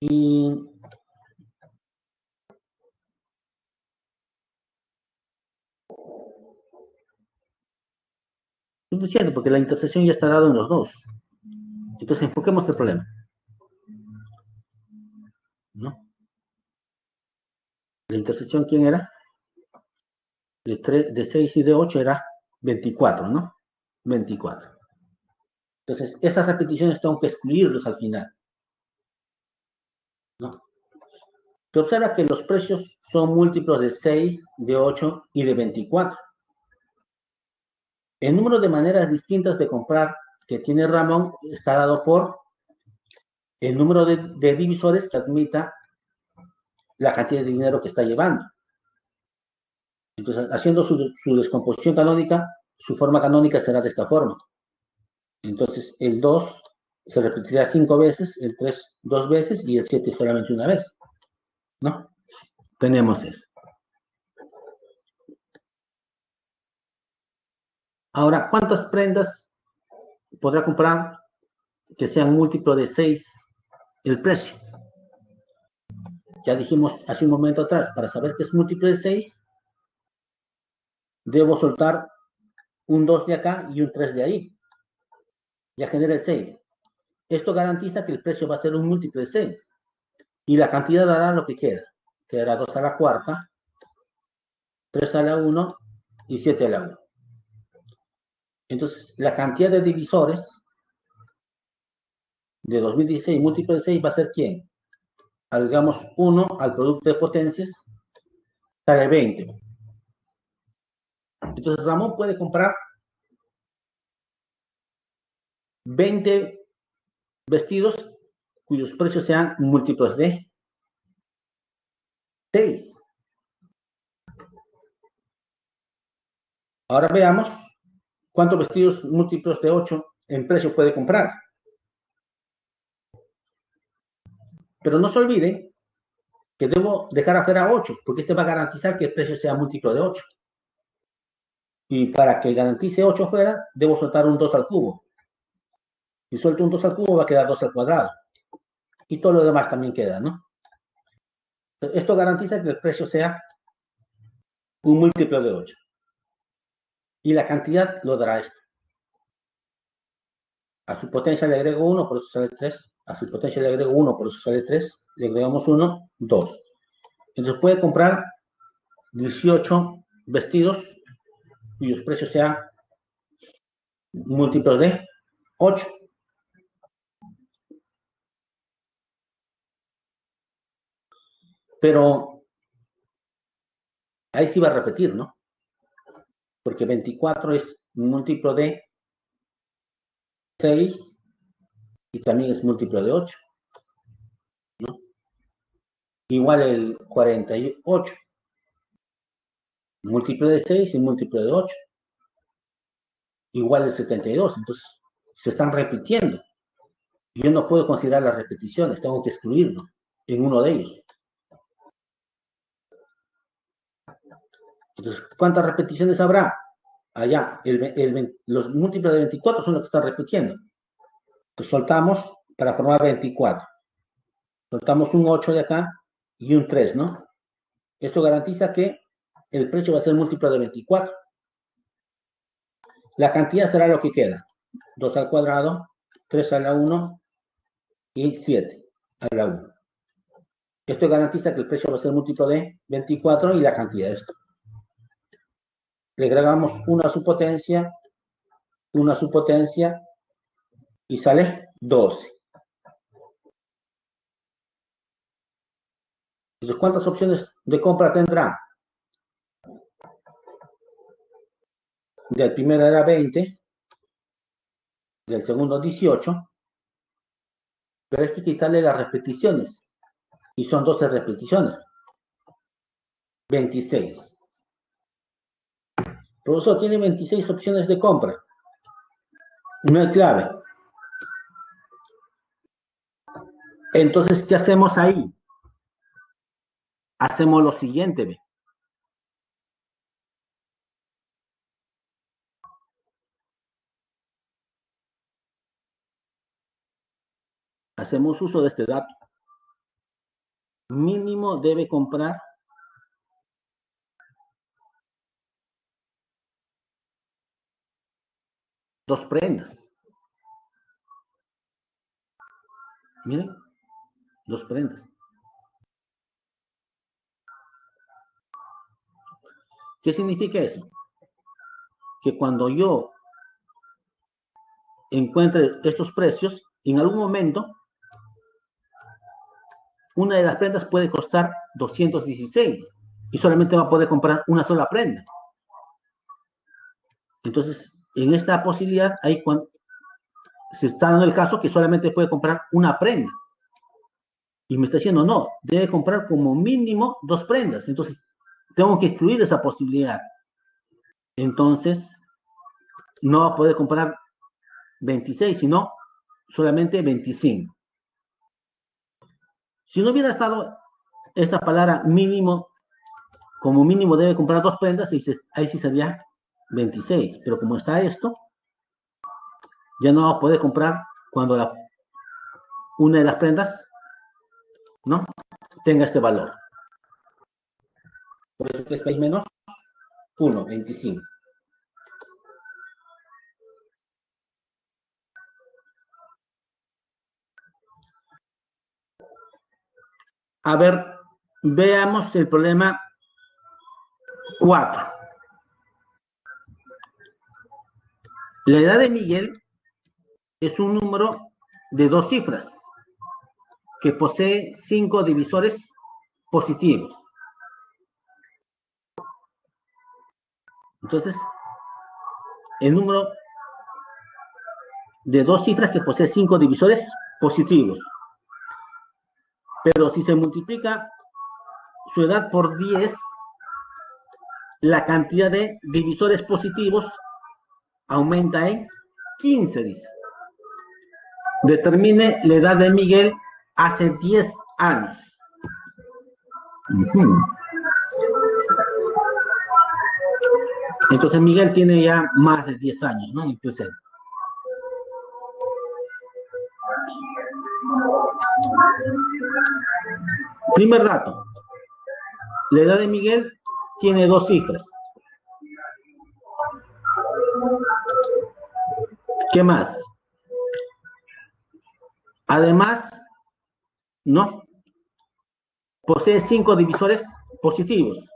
Y suficiente, porque la intersección ya está dada en los dos. Entonces enfoquemos el problema, ¿no? La intersección, ¿quién era? De 6 y de 8 era 24, ¿no? 24. Entonces, esas repeticiones tengo que excluirlos al final, ¿no? Se observa que los precios son múltiplos de 6, de 8 y de 24. El número de maneras distintas de comprar que tiene Ramón está dado por el número de divisores que admita la cantidad de dinero que está llevando. Entonces, haciendo su descomposición canónica, su forma canónica será de esta forma. Entonces, el 2 se repetirá 5 veces, el 3 2 veces y el 7 solamente una vez, ¿no? Tenemos eso. Ahora, ¿cuántas prendas podrá comprar que sean múltiplo de 6 el precio? Ya dijimos hace un momento atrás, para saber que es múltiplo de 6, debo soltar un 2 de acá y un 3 de ahí. Ya genera el 6. Esto garantiza que el precio va a ser un múltiplo de 6. Y la cantidad dará lo que queda. Quedará 2 a la cuarta, 3 a la 1 y 7 a la 1. Entonces, la cantidad de divisores de 2016 múltiplo de 6 va a ser ¿quién? Agregamos 1 al producto de potencias, sale 20. Entonces, Ramón puede comprar 20 vestidos cuyos precios sean múltiplos de 6. Ahora veamos cuántos vestidos múltiplos de 8 en precio puede comprar. Pero no se olvide que debo dejar afuera 8, porque este va a garantizar que el precio sea múltiplo de 8. Y para que garantice 8 fuera, debo soltar un 2 al cubo. Si suelto un 2 al cubo, va a quedar 2 al cuadrado. Y todo lo demás también queda, ¿no? Esto garantiza que el precio sea un múltiplo de 8. Y la cantidad lo dará esto. A su potencia le agrego 1, por eso sale 3. A su potencia le agrego 1, por eso sale 3. Le agregamos 1, 2. Entonces puede comprar 18 vestidos cuyos precios sean múltiplos de 8. Pero ahí sí va a repetir, ¿no? Porque 24 es múltiplo de 6 y también es múltiplo de 8, ¿no? Igual el 48, múltiplo de 6 y múltiplo de 8, igual el 72. Entonces, se están repitiendo. Yo no puedo considerar las repeticiones, tengo que excluirlo en uno de ellos. Entonces, ¿cuántas repeticiones habrá? Allá, los múltiplos de 24 son los que están repitiendo. Pues soltamos para formar 24. Soltamos un 8 de acá y un 3, ¿no? Esto garantiza que el precio va a ser múltiplo de 24. La cantidad será lo que queda. 2 al cuadrado, 3 a la 1 y 7 a la 1. Esto garantiza que el precio va a ser múltiplo de 24 y la cantidad de esto. Le agregamos una a su potencia y sale 12. Entonces, ¿cuántas opciones de compra tendrá? Del primero era 20, del segundo 18, pero hay que quitarle las repeticiones, y son 12 repeticiones. 26. Profesor, tiene 26 opciones de compra. No es clave. Entonces, ¿qué hacemos ahí? Hacemos lo siguiente, ¿ve? Hacemos uso de este dato. Mínimo debe comprar dos prendas. Miren, dos prendas. ¿Qué significa eso? Que cuando yo encuentre estos precios, en algún momento, una de las prendas puede costar 216 y solamente va a poder comprar una sola prenda. Entonces, en esta posibilidad, ahí se está dando el caso que solamente puede comprar una prenda. Y me está diciendo, no, debe comprar como mínimo dos prendas. Entonces, tengo que excluir esa posibilidad. Entonces, no va a poder comprar 26, sino solamente 25. Si no hubiera estado esta palabra mínimo, como mínimo debe comprar dos prendas, ahí sí sería 26. Pero como está esto, ya no va a poder comprar cuando una de las prendas, ¿no?, tenga este valor. Por eso es que hay menos 1, 25. A ver, veamos el problema 4. La edad de Miguel es un número de dos cifras que posee 5 divisores positivos. Entonces, el número de dos cifras que posee 5 divisores positivos. Pero si se multiplica su edad por 10, la cantidad de divisores positivos aumenta en 15, dice. Determine la edad de Miguel hace 10 años. Entonces Miguel tiene ya más de 10 años, ¿no? Entonces, primer dato, la edad de Miguel tiene dos cifras. ¿Qué más? Además, ¿no?, posee 5 divisores positivos.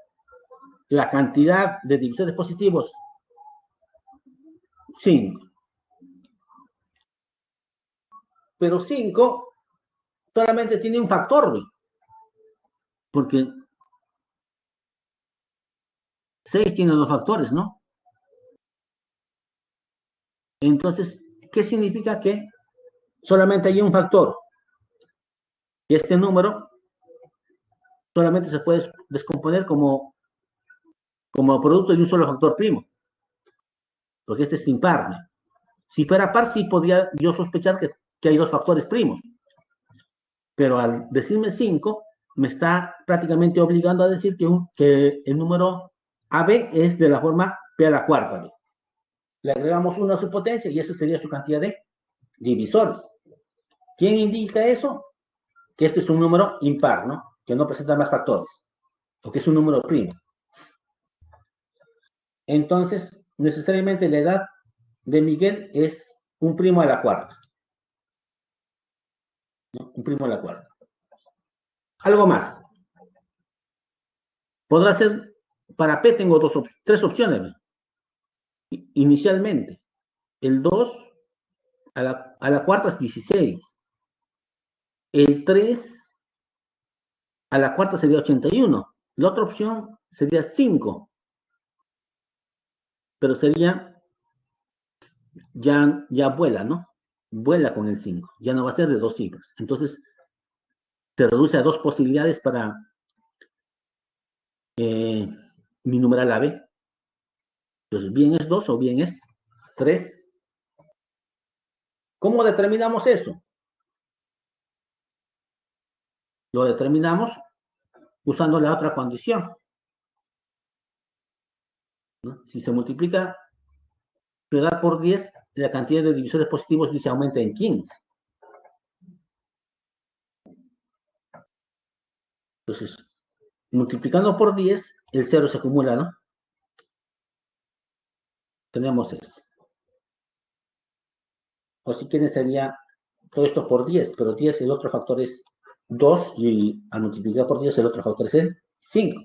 La cantidad de divisores positivos, 5. Pero 5 solamente tiene un factor, ¿sí?, porque 6 tiene dos factores, ¿no? Entonces, ¿qué significa? Que solamente hay un factor. Y este número solamente se puede descomponer como producto de un solo factor primo, porque este es impar, ¿no? Si fuera par, sí podría yo sospechar que hay dos factores primos, pero al decirme 5, me está prácticamente obligando a decir que el número AB es de la forma P a la cuarta, ¿no? Le agregamos 1 a su potencia y esa sería su cantidad de divisores. ¿Quién indica eso? Que este es un número impar, ¿no?, que no presenta más factores, o que es un número primo. Entonces, necesariamente la edad de Miguel es un primo a la cuarta, ¿no? Un primo a la cuarta. Algo más. Podrá ser, para P tengo tres opciones, ¿no?, inicialmente. El 2 a la cuarta es 16. El 3 a la cuarta sería 81. La otra opción sería 5, pero sería, ya vuela, ¿no? Vuela con el 5, ya no va a ser de dos cifras. Entonces, se reduce a dos posibilidades para mi numeral AB. Entonces, bien es 2 o bien es 3. ¿Cómo determinamos eso? Lo determinamos usando la otra condición, ¿no? Si se multiplica ciudad por 10, la cantidad de divisores positivos dice aumenta en 15. Entonces, multiplicando por 10, el 0 se acumula, ¿no? Tenemos eso. O si quieren sería todo esto por 10, pero 10 el otro factor es 2 y al multiplicar por 10 el otro factor es el 5.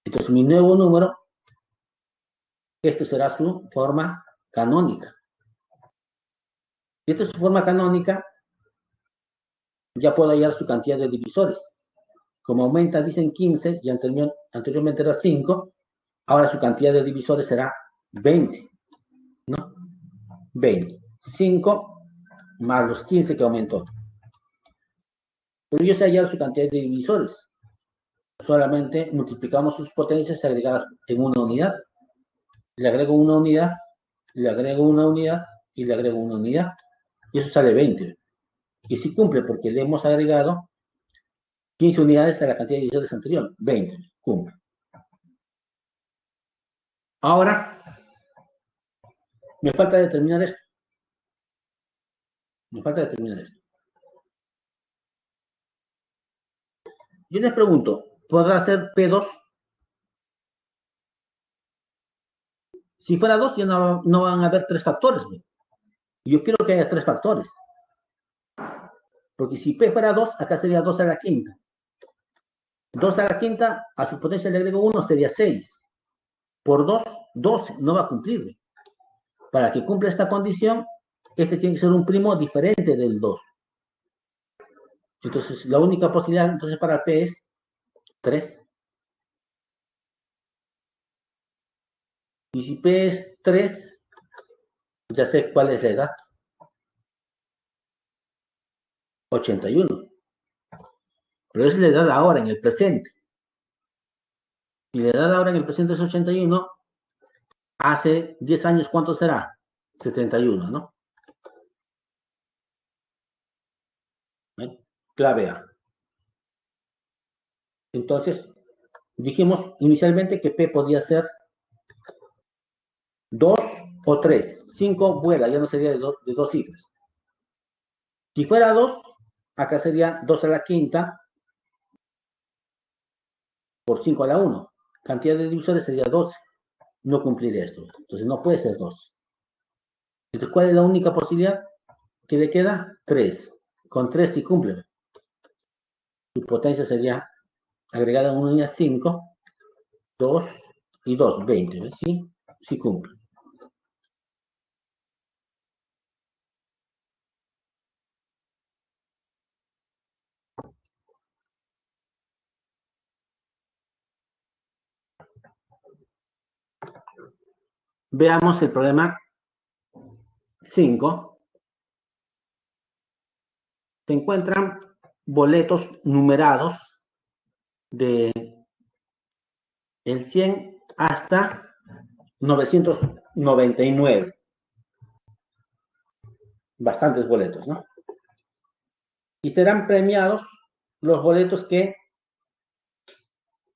Entonces mi nuevo número, esto será su forma canónica. Si esta es su forma canónica, ya puedo hallar su cantidad de divisores. Como aumenta, dicen 15 y anteriormente era 5, ahora su cantidad de divisores será 20, ¿no? 20. 5 más los 15 que aumentó. Pero yo sé hallar su cantidad de divisores. Solamente multiplicamos sus potencias agregadas en una unidad. Le agrego una unidad, le agrego una unidad y le agrego una unidad. Y eso sale 20. Y sí cumple porque le hemos agregado 15 unidades a la cantidad de divisores anterior. 20. Cumple. Ahora, me falta determinar esto. Me falta determinar esto. Yo les pregunto, ¿podrá ser P2? Si fuera 2, ya no van a haber 3 factores. Yo quiero que haya 3 factores. Porque si P fuera 2, acá sería 2 a la quinta. 2 a la quinta, a su potencia le agrego 1, sería 6. Por 2, 12. No va a cumplir. Para que cumpla esta condición, este tiene que ser un primo diferente del 2. Entonces, la única posibilidad entonces para P es 3. Y si P es 3, ya sé cuál es la edad. 81. Pero es la edad ahora, en el presente. Si la edad ahora en el presente es 81, hace 10 años, ¿cuánto será? 71, ¿no? ¿Eh? Clave A. Entonces, dijimos inicialmente que P podía ser 2 o 3. 5 vuela, ya no sería de dos cifras. Si fuera 2, acá sería 2 a la quinta por 5 a la 1. Cantidad de divisores sería 12. No cumpliría esto. Entonces no puede ser 2. Entonces, ¿cuál es la única posibilidad que le queda? 3. Con 3 sí cumple. Su potencia sería agregada en una unidad 5, 2 y 2, 20. ¿Ves? Sí, sí cumple. Veamos el problema 5. Se encuentran boletos numerados de el 100 hasta 999. Bastantes boletos, ¿no? Y serán premiados los boletos que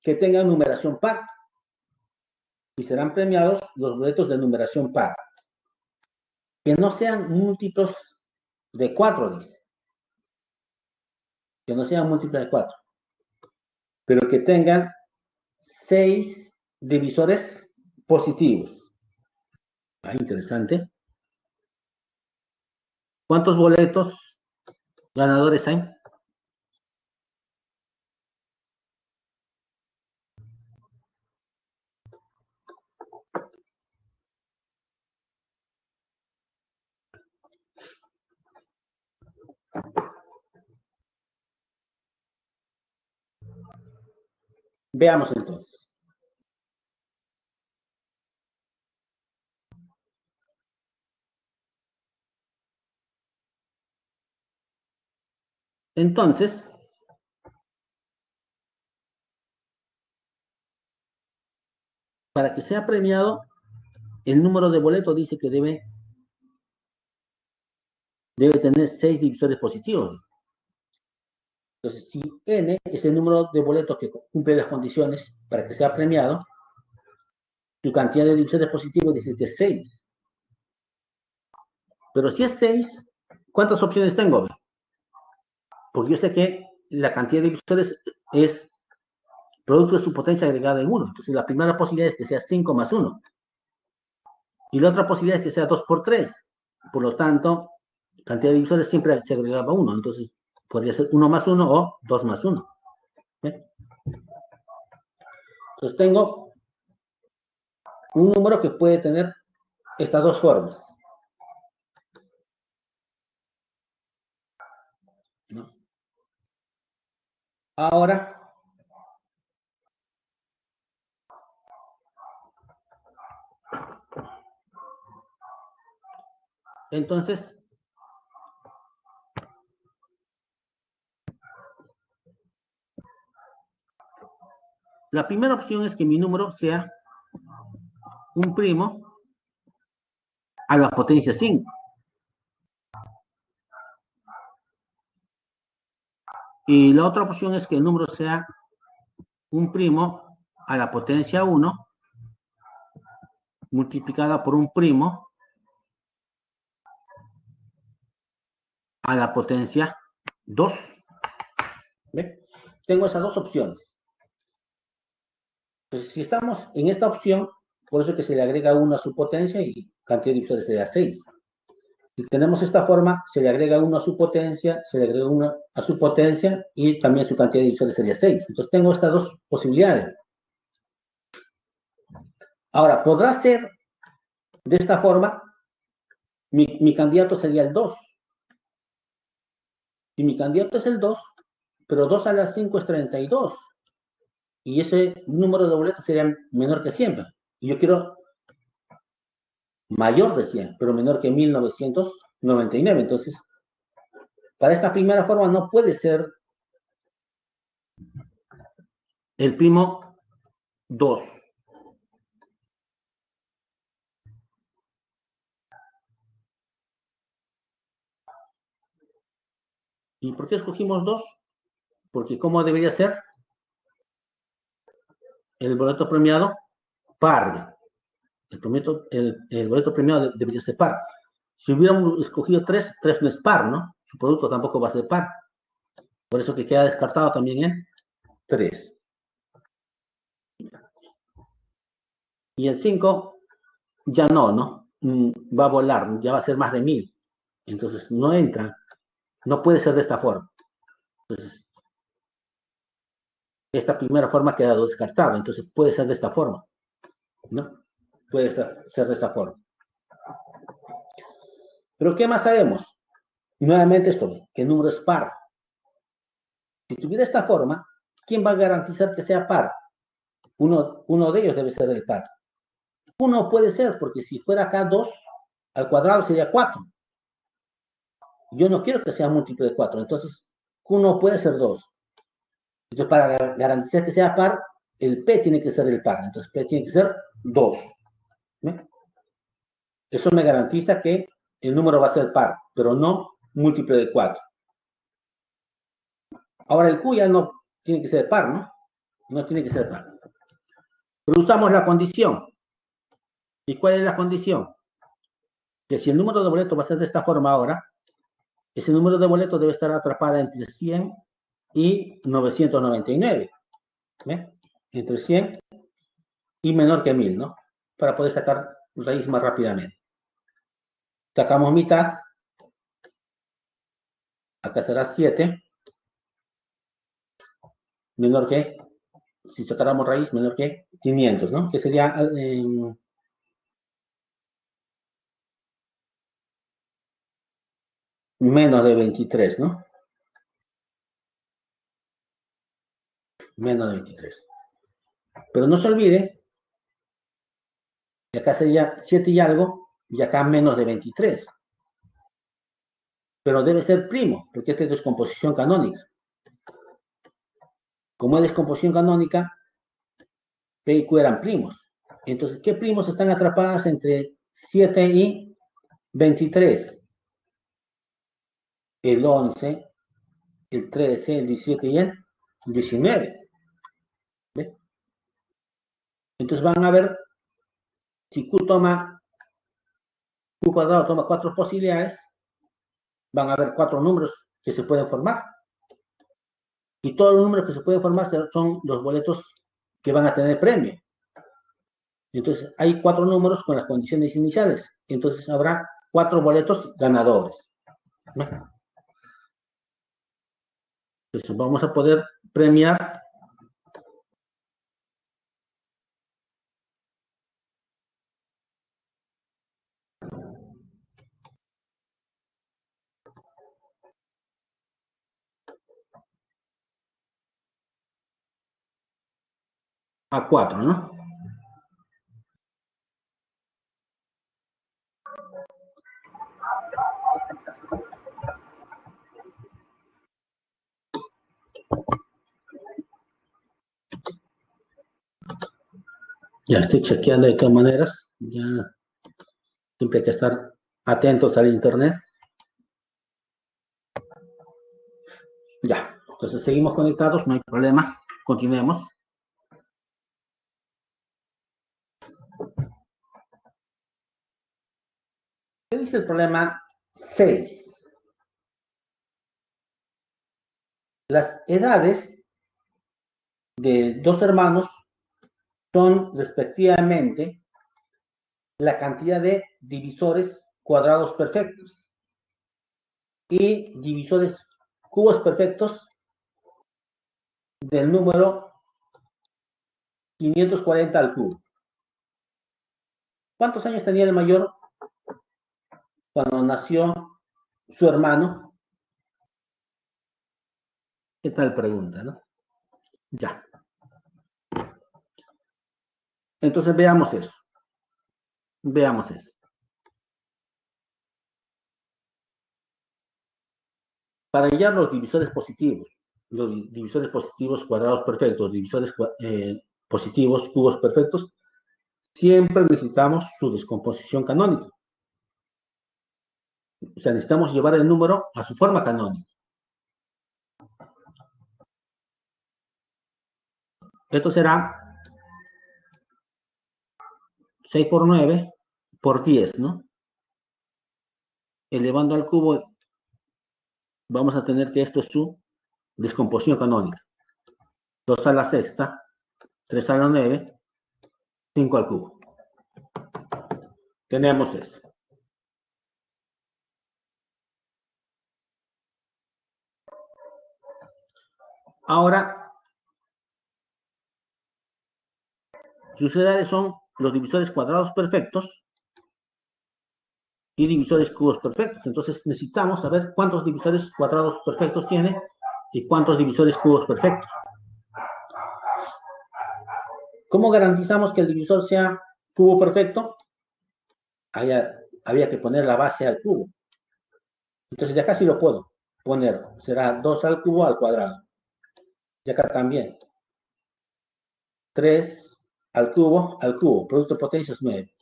tengan numeración par. Y serán premiados los boletos de numeración par. Que no sean múltiplos de 4, dice. Que no sean múltiplos de 4. Pero que tengan 6 divisores positivos. Ah, interesante. ¿Cuántos boletos ganadores hay? Veamos entonces. Entonces, para que sea premiado, el número de boletos dice que debe debe tener 6 divisores positivos. Entonces, si n es el número de boletos que cumple las condiciones para que sea premiado, su cantidad de divisores positivos dice que es 6. Pero si es 6, ¿cuántas opciones tengo? Porque yo sé que la cantidad de divisores es producto de su potencia agregada en 1. Entonces, la primera posibilidad es que sea 5 más 1. Y la otra posibilidad es que sea 2 por 3. Por lo tanto, cantidad de divisores siempre se agregaba 1. Entonces, podría ser 1 más 1 o 2 más 1. ¿Ve? Entonces, tengo un número que puede tener estas dos formas, ¿no? Ahora, entonces, la primera opción es que mi número sea un primo a la potencia 5. Y la otra opción es que el número sea un primo a la potencia 1 multiplicada por un primo a la potencia 2. ¿Ve? Tengo esas dos opciones. Entonces, si estamos en esta opción, por eso es que se le agrega 1 a su potencia y cantidad de divisores sería 6. Si tenemos esta forma, se le agrega 1 a su potencia, se le agrega 1 a su potencia y también su cantidad de divisores sería 6. Entonces tengo estas dos posibilidades. Ahora, podrá ser de esta forma, mi candidato sería el 2. Y mi candidato es el 2, pero 2 a la 5 es 32. Y ese número de boletos sería menor que 100. Y yo quiero mayor de 100, pero menor que 1999. Entonces, para esta primera forma no puede ser el primo 2. ¿Y por qué escogimos 2? Porque ¿cómo debería ser el boleto premiado? Par. El boleto premiado debería ser par. Si hubiéramos escogido 3, 3 no es par, ¿no? Su producto tampoco va a ser par. Por eso que queda descartado también en 3. Y el 5 ya no. Va a volar, ya va a ser más de 1000. Entonces no entra, no puede ser de esta forma. Entonces, esta primera forma ha quedado descartada, entonces puede ser de esta forma, ¿no? Puede ser de esta forma. Pero ¿qué más sabemos? Nuevamente esto, que el número es par. Si tuviera esta forma, ¿quién va a garantizar que sea par? Uno de ellos debe ser el par. Uno puede ser, porque si fuera acá 2, al cuadrado sería 4. Yo no quiero que sea múltiplo de 4, entonces Q1 puede ser 2. Entonces, para garantizar que sea par, el P tiene que ser el par. Entonces, P tiene que ser 2. ¿Ve? Eso me garantiza que el número va a ser par, pero no múltiplo de 4. Ahora, el Q ya no tiene que ser par, ¿no? No tiene que ser par. Pero usamos la condición. ¿Y cuál es la condición? Que si el número de boletos va a ser de esta forma ahora, ese número de boletos debe estar atrapada entre 100 y 999. ¿Ve? Entre 100 y menor que 1000, ¿no? Para poder sacar raíz más rápidamente. Sacamos mitad. Acá será 7. Menor que, si sacáramos raíz, menor que 500, ¿no? Que sería menos de 23, ¿no? Menos de 23. Pero no se olvide que acá sería 7 y algo, y acá menos de 23. Pero debe ser primo, porque esta es descomposición canónica. Como es descomposición canónica, P y Q eran primos. Entonces, ¿qué primos están atrapadas entre 7 y 23? el 11, el 13, el 17 y el 19. ¿Ve? Entonces van a ver, si Q cuadrado toma 4 posibilidades, van a haber 4 números que se pueden formar. Y todos los números que se pueden formar son los boletos que van a tener premio. Entonces, hay 4 números con las condiciones iniciales. Entonces, habrá 4 boletos ganadores. ¿No? Entonces, vamos a poder premiar a 4, ¿no? Ya estoy chequeando de todas maneras. Ya siempre hay que estar atentos al internet. Ya, entonces seguimos conectados, no hay problema. Continuemos. ¿Qué dice el problema 6? Las edades de 2 hermanos son respectivamente la cantidad de divisores cuadrados perfectos y divisores cubos perfectos del número 540 al cubo. ¿Cuántos años tenía el mayor cuando nació su hermano? ¿Qué tal pregunta, no? Ya. Entonces veamos eso. Veamos eso. Para hallar los divisores positivos cuadrados perfectos, divisores positivos cubos perfectos, siempre necesitamos su descomposición canónica. O sea, necesitamos llevar el número a su forma canónica. Esto será 6 por 9 por 10, ¿no? Elevando al cubo, vamos a tener que esto es su descomposición canónica. 2 a la sexta, 3 a la 9, 5 al cubo. Tenemos eso. Ahora, sus edades son los divisores cuadrados perfectos y divisores cubos perfectos. Entonces necesitamos saber cuántos divisores cuadrados perfectos tiene y cuántos divisores cubos perfectos. ¿Cómo garantizamos que el divisor sea cubo perfecto? Había que poner la base al cubo. Entonces de acá sí lo puedo poner. Será 2 al cubo al cuadrado. Y acá también. 3 al cubo. Producto de potencias 9.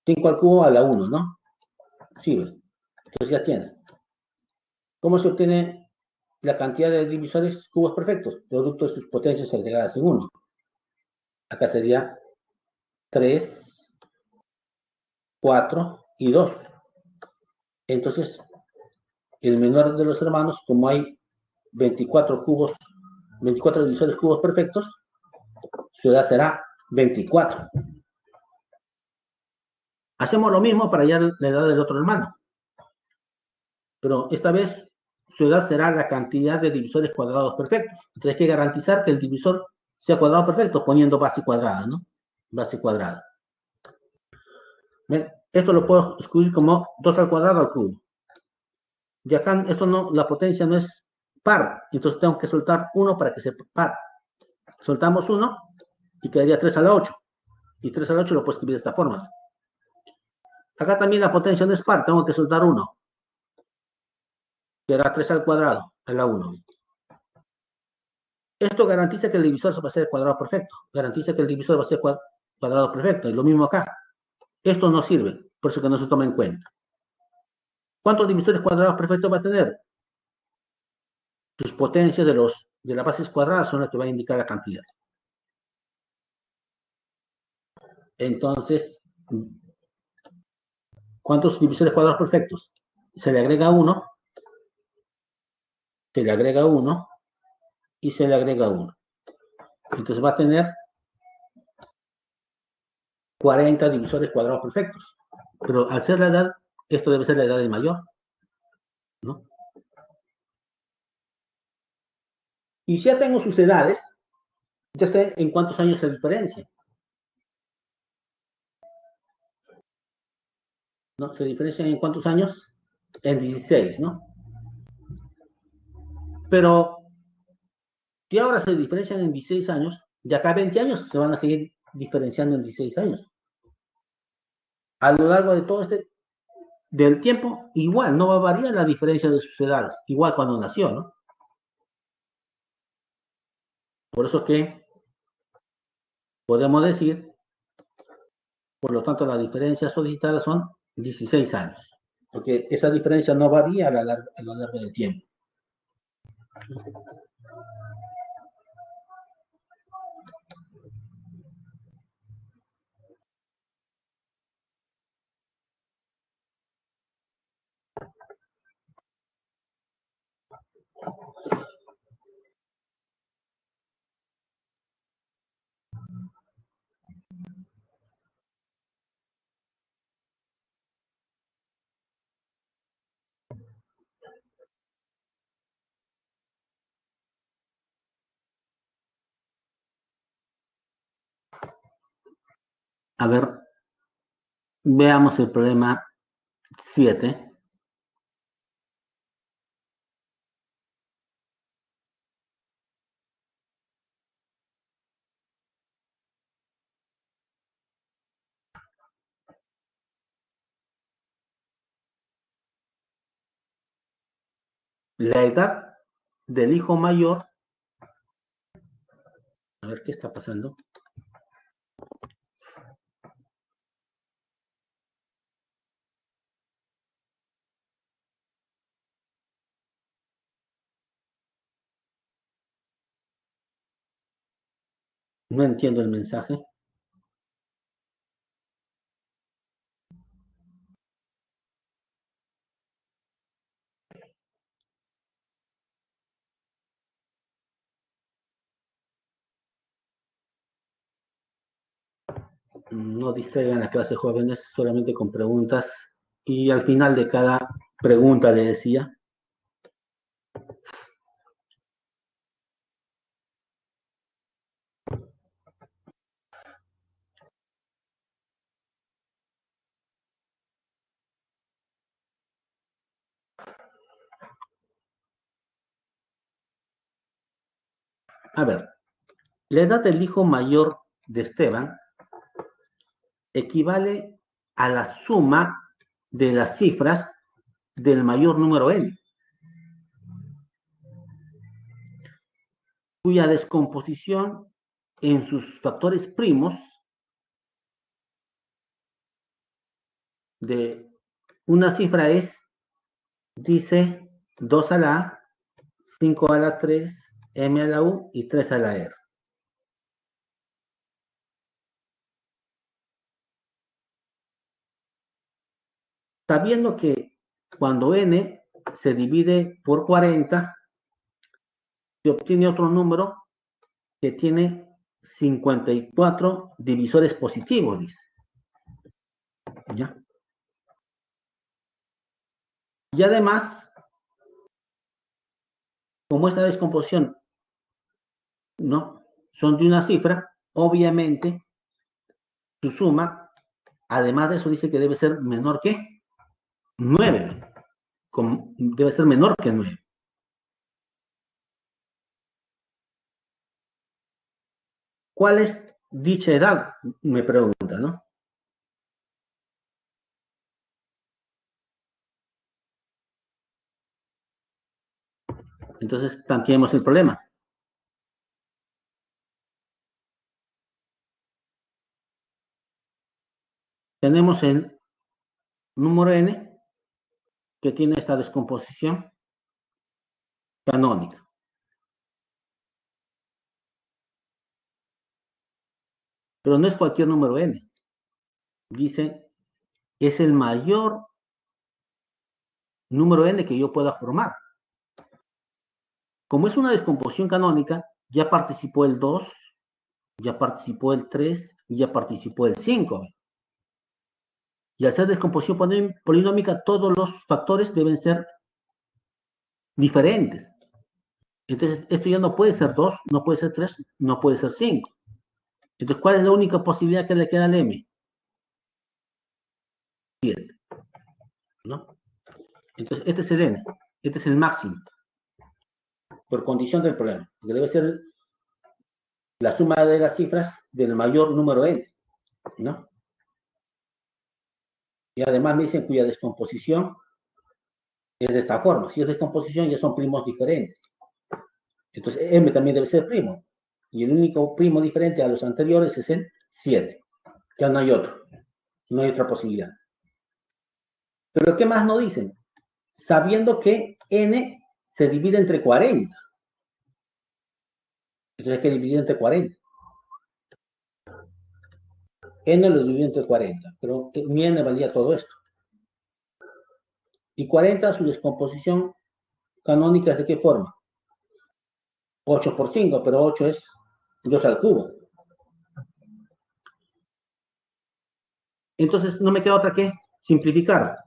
5 al cubo a la 1, ¿no? Sí, entonces ya tiene. ¿Cómo se obtiene la cantidad de divisores cubos perfectos? Producto de sus potencias agregadas en 1. Acá sería 3, 4 y 2. Entonces, el menor de los hermanos, como hay 24 divisores cubos perfectos, su edad será 24. Hacemos lo mismo para hallar la edad del otro hermano. Pero esta vez su edad será la cantidad de divisores cuadrados perfectos. Entonces hay que garantizar que el divisor sea cuadrado perfecto poniendo base cuadrada, ¿no? Base cuadrada. ¿Ven? Esto lo puedo escribir como 2 al cuadrado al cubo. Y acá esto no, la potencia no es par, entonces tengo que soltar 1 para que sea par. Soltamos 1 y quedaría 3 a la 8. Y 3 a la 8 lo puedo escribir de esta forma. Acá también la potencia no es par, tengo que soltar 1. Quedará 3 al cuadrado, a la 1. Esto garantiza que el divisor va a ser cuadrado perfecto. Garantiza que el divisor va a ser cuadrado perfecto. Y lo mismo acá. Esto no sirve, por eso que no se toma en cuenta. ¿Cuántos divisores cuadrados perfectos va a tener? Sus potencias de las bases cuadradas son las que van a indicar la cantidad. Entonces, ¿cuántos divisores cuadrados perfectos? Se le agrega uno, se le agrega uno y se le agrega uno. Entonces va a tener 40 divisores cuadrados perfectos. Pero al ser la edad, esto debe ser la edad del mayor, ¿no? Y si ya tengo sus edades, ya sé en cuántos años se diferencia, ¿no? Se diferencian en cuántos años, en 16, ¿no? Pero si ahora se diferencian en 16 años, de acá a 20 años se van a seguir diferenciando en 16 años. A lo largo de todo del tiempo, igual, no va a variar la diferencia de sus edades, igual cuando nació, ¿no? Por eso que podemos decir, por lo tanto, la diferencia solicitada son 16 años, porque esa diferencia no varía a lo largo del tiempo. A ver, veamos el problema 7. La edad del hijo mayor, a ver qué está pasando. No entiendo el mensaje. No distraigan la clase jóvenes solamente con preguntas. Y al final de cada pregunta le decía, a ver, la edad del hijo mayor de Esteban equivale a la suma de las cifras del mayor número n, cuya descomposición en sus factores primos de una cifra es, dice, 2 a la A, 5 a la 3, m a la u y 3 a la r. Sabiendo que cuando n se divide por 40, se obtiene otro número que tiene 54 divisores positivos, dice. ¿Ya? Y además, como esta descomposición no son de una cifra, obviamente su suma, además de eso, dice que debe ser menor que 9. Debe ser menor que 9. ¿Cuál es dicha edad? Me pregunta, ¿no? Entonces, planteemos el problema. Tenemos el número n, que tiene esta descomposición canónica. Pero no es cualquier número n. Dice, es el mayor número n que yo pueda formar. Como es una descomposición canónica, ya participó el 2, ya participó el 3 y ya participó el 5. Y al ser descomposición polinómica, todos los factores deben ser diferentes. Entonces, esto ya no puede ser 2, no puede ser 3, no puede ser 5. Entonces, ¿cuál es la única posibilidad que le queda al m? 7, ¿no? Entonces, este es el n, este es el máximo, por condición del problema, que debe ser la suma de las cifras del mayor número n, ¿no? Y además me dicen cuya descomposición es de esta forma. Si es descomposición, ya son primos diferentes. Entonces, m también debe ser primo. Y el único primo diferente a los anteriores es el 7. Ya no hay otro. No hay otra posibilidad. Pero ¿qué más nos dicen? Sabiendo que n se divide entre 40. Entonces hay que dividir entre 40. N lo dividió entre 40. Pero mi n valía todo esto. Y 40, su descomposición canónica es de qué forma? 8 por 5, pero 8 es 2 al cubo. Entonces no me queda otra que simplificar.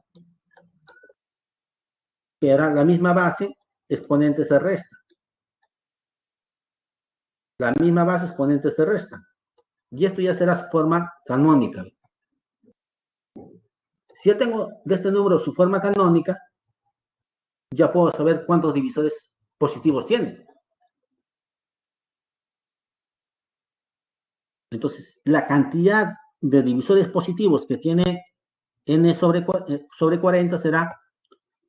Que era la misma base, exponente se resta. La misma base, exponente se resta. Y esto ya será su forma canónica. Si yo tengo de este número su forma canónica, ya puedo saber cuántos divisores positivos tiene. Entonces, la cantidad de divisores positivos que tiene n sobre 40 será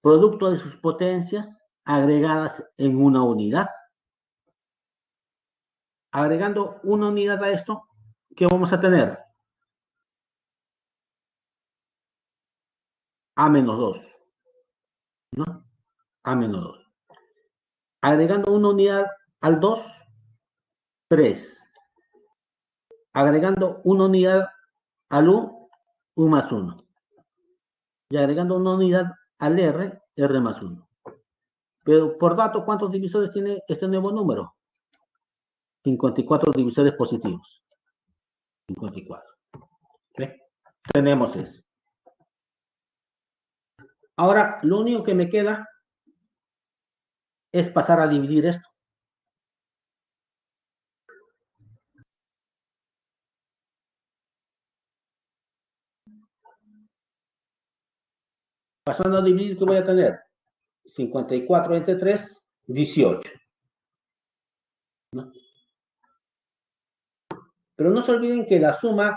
producto de sus potencias agregadas en una unidad. Agregando una unidad a esto, ¿qué vamos a tener? A menos 2, ¿no? A menos 2. Agregando una unidad al 2, 3. Agregando una unidad al U, U más 1. Y agregando una unidad al R, R más 1. Pero por dato, ¿cuántos divisores tiene este nuevo número? 54 divisores positivos. 54. ¿Sí? Tenemos eso. Ahora, lo único que me queda es pasar a dividir esto. Pasando a dividir, ¿qué voy a tener? 54 entre 3, 18. ¿No? Pero no se olviden que la suma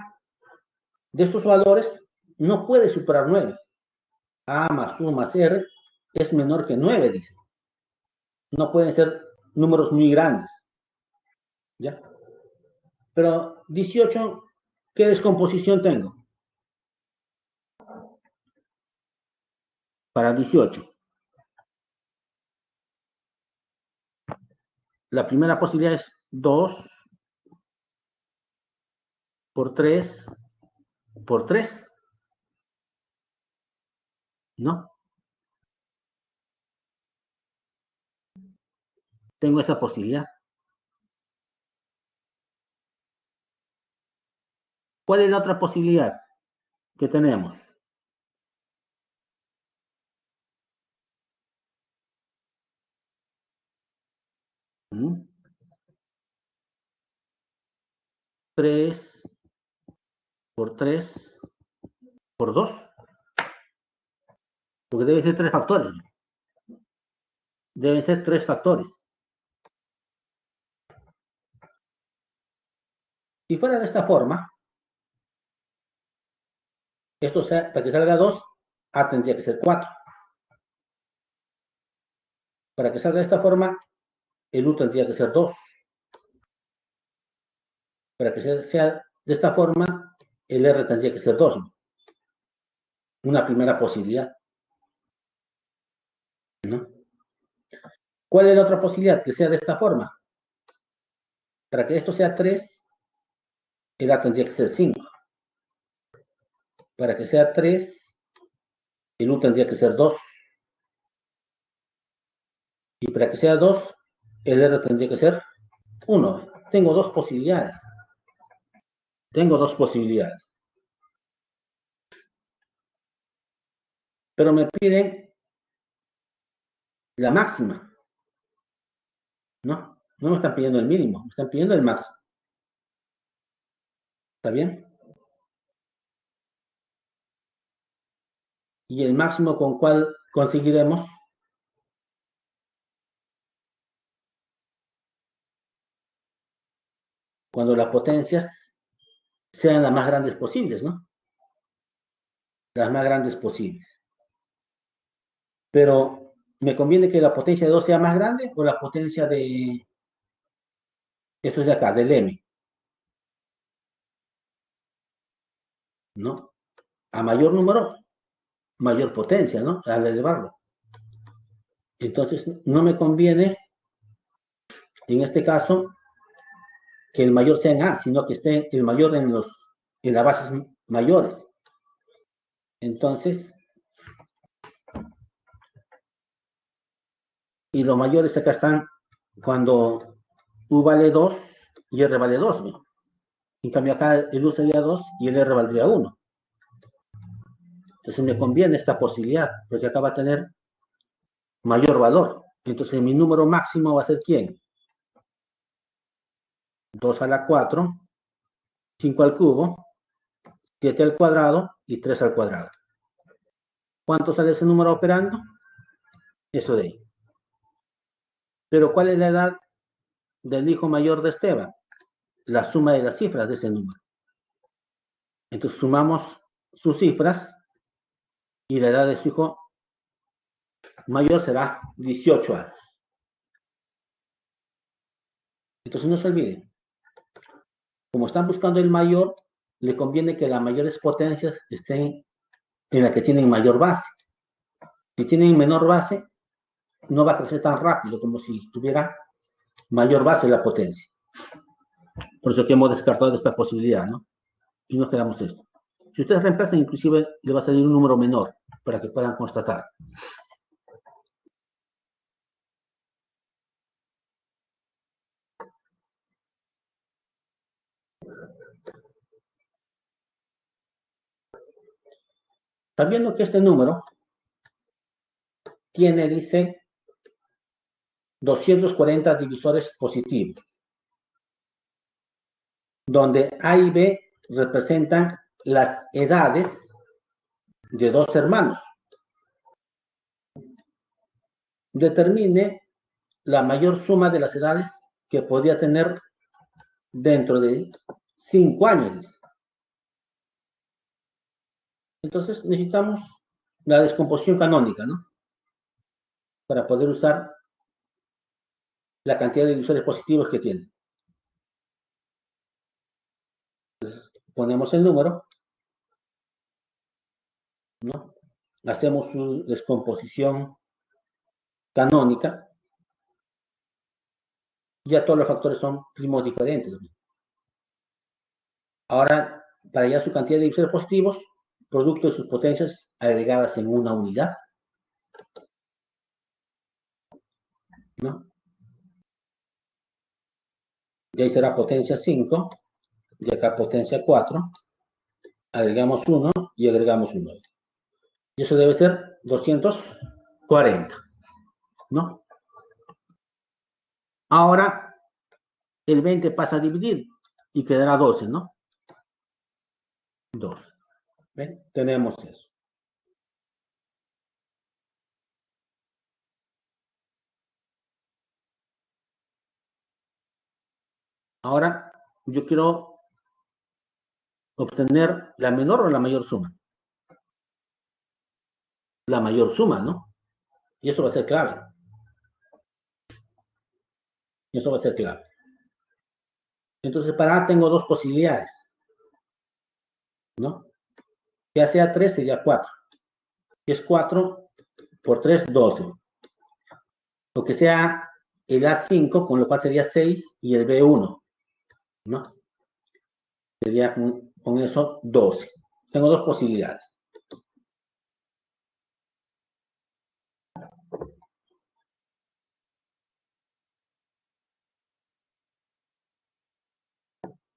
de estos valores no puede superar 9. A más U más R es menor que 9, dice. No pueden ser números muy grandes. ¿Ya? Pero 18, ¿qué descomposición tengo? Para 18. La primera posibilidad es 2 por 3 por 3. ¿No? Tengo esa posibilidad. ¿Cuál es la otra posibilidad que tenemos? ¿Mm? 3 por 3 por 2. Porque deben ser 3 factores. Deben ser 3 factores. Si fuera de esta forma, esto para que salga 2, A tendría que ser 4. Para que salga de esta forma, el U tendría que ser 2. Para que sea de esta forma, el R tendría que ser 2. Una primera posibilidad. ¿no? ¿Cuál es la otra posibilidad? Que sea de esta forma. Para que esto sea 3, el A tendría que ser 5. Para que sea 3, el U tendría que ser 2. Y para que sea 2, el R tendría que ser 1. Tengo dos posibilidades. Tengo dos posibilidades. Pero me piden la máxima, ¿no? No me están pidiendo el mínimo, me están pidiendo el máximo. ¿Está bien? ¿Y el máximo con cuál conseguiremos? Cuando las potencias sean las más grandes posibles, ¿no? Las más grandes posibles. Pero, ¿me conviene que la potencia de 2 sea más grande o la potencia de, esto es de acá, del M? ¿No? A mayor número, mayor potencia, ¿no? Al elevarlo. Entonces, no me conviene, en este caso, que el mayor sea en A, sino que esté el mayor en las bases mayores. Entonces, y los mayores acá están cuando U vale 2 y R vale 2, ¿no? En cambio acá el U sería 2 y el R valdría 1. Entonces me conviene esta posibilidad, porque acá va a tener mayor valor. Entonces mi número máximo va a ser ¿quién? 2 a la 4, 5 al cubo, 7 al cuadrado y 3 al cuadrado. ¿Cuánto sale ese número operando? Eso de ahí. Pero ¿cuál es la edad del hijo mayor de Esteban? La suma de las cifras de ese número. Entonces sumamos sus cifras y la edad de su hijo mayor será 18 años. Entonces no se olviden, como están buscando el mayor, le conviene que las mayores potencias estén en la que tienen mayor base. Si tienen menor base, no va a crecer tan rápido como si tuviera mayor base la potencia. Por eso que hemos descartado esta posibilidad, ¿no? Y nos quedamos esto. Si ustedes reemplazan, inclusive le va a salir un número menor para que puedan constatar. Sabiendo que este número tiene, dice, 240 divisores positivos, donde A y B representan las edades de dos hermanos. Determine la mayor suma de las edades que podría tener dentro de 5 años. Entonces necesitamos la descomposición canónica, ¿no? Para poder usar la cantidad de divisores positivos que tiene. Ponemos el número, ¿no? Hacemos su descomposición canónica. Ya todos los factores son primos diferentes, ¿no? Ahora, para hallar su cantidad de divisores positivos, producto de sus potencias agregadas en una unidad, ¿no? Y ahí será potencia 5, y acá potencia 4, agregamos 1 y agregamos 1. Y eso debe ser 240, ¿no? Ahora, el 20 pasa a dividir y quedará 12, ¿no? 2. ¿Ven? Tenemos eso. Ahora, yo quiero obtener la menor o la mayor suma. La mayor suma, ¿no? Y eso va a ser clave. Y eso va a ser clave. Entonces, para A tengo dos posibilidades, ¿no? Ya sea 3 sería 4. Si es 4 por 3, 12. o que sea el A5, con lo cual sería 6, y el B1, ¿no? Sería con eso 12. Tengo dos posibilidades.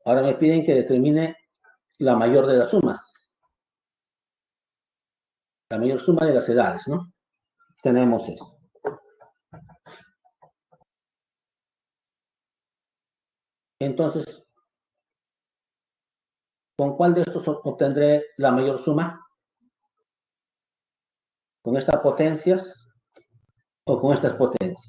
Ahora me piden que determine la mayor de las sumas, la mayor suma de las edades, ¿no? Tenemos eso. Entonces, ¿con cuál de estos obtendré la mayor suma? ¿Con estas potencias o con estas potencias?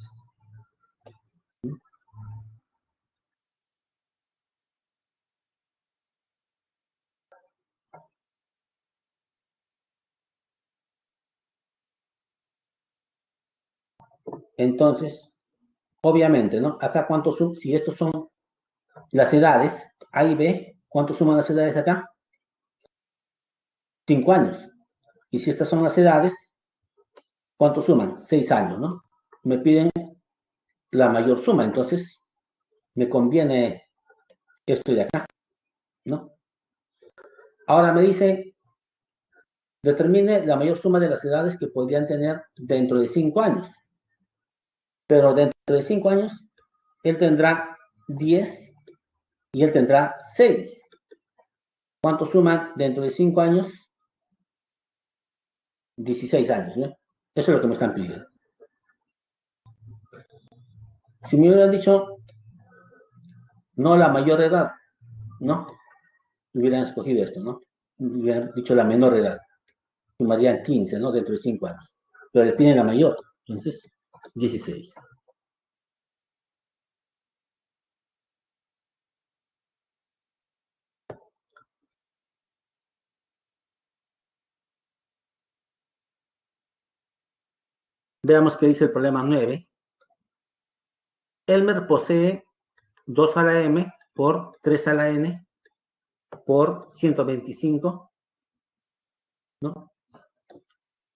Entonces, obviamente, ¿no? Acá, ¿cuántos son? Si estos son las edades, A y B, ¿cuánto suman las edades acá? 5 años. Y si estas son las edades, ¿cuánto suman? 6 años, ¿no? Me piden la mayor suma, entonces me conviene esto de acá, ¿no? Ahora me dice, determine la mayor suma de las edades que podrían tener dentro de 5 años. Pero dentro de 5 años, él tendrá 10 y él tendrá 6. ¿Cuánto suman dentro de 5 años? 16 años, ¿no? Eso es lo que me están pidiendo. Si me hubieran dicho, no la mayor edad, ¿no? Hubieran escogido esto, ¿no? Hubieran dicho la menor edad. Sumarían 15, ¿no? Dentro de 5 años. Pero le piden la mayor, entonces 16. Veamos qué dice el problema 9. Elmer posee 2 a la m por 3 a la n por 125, ¿no?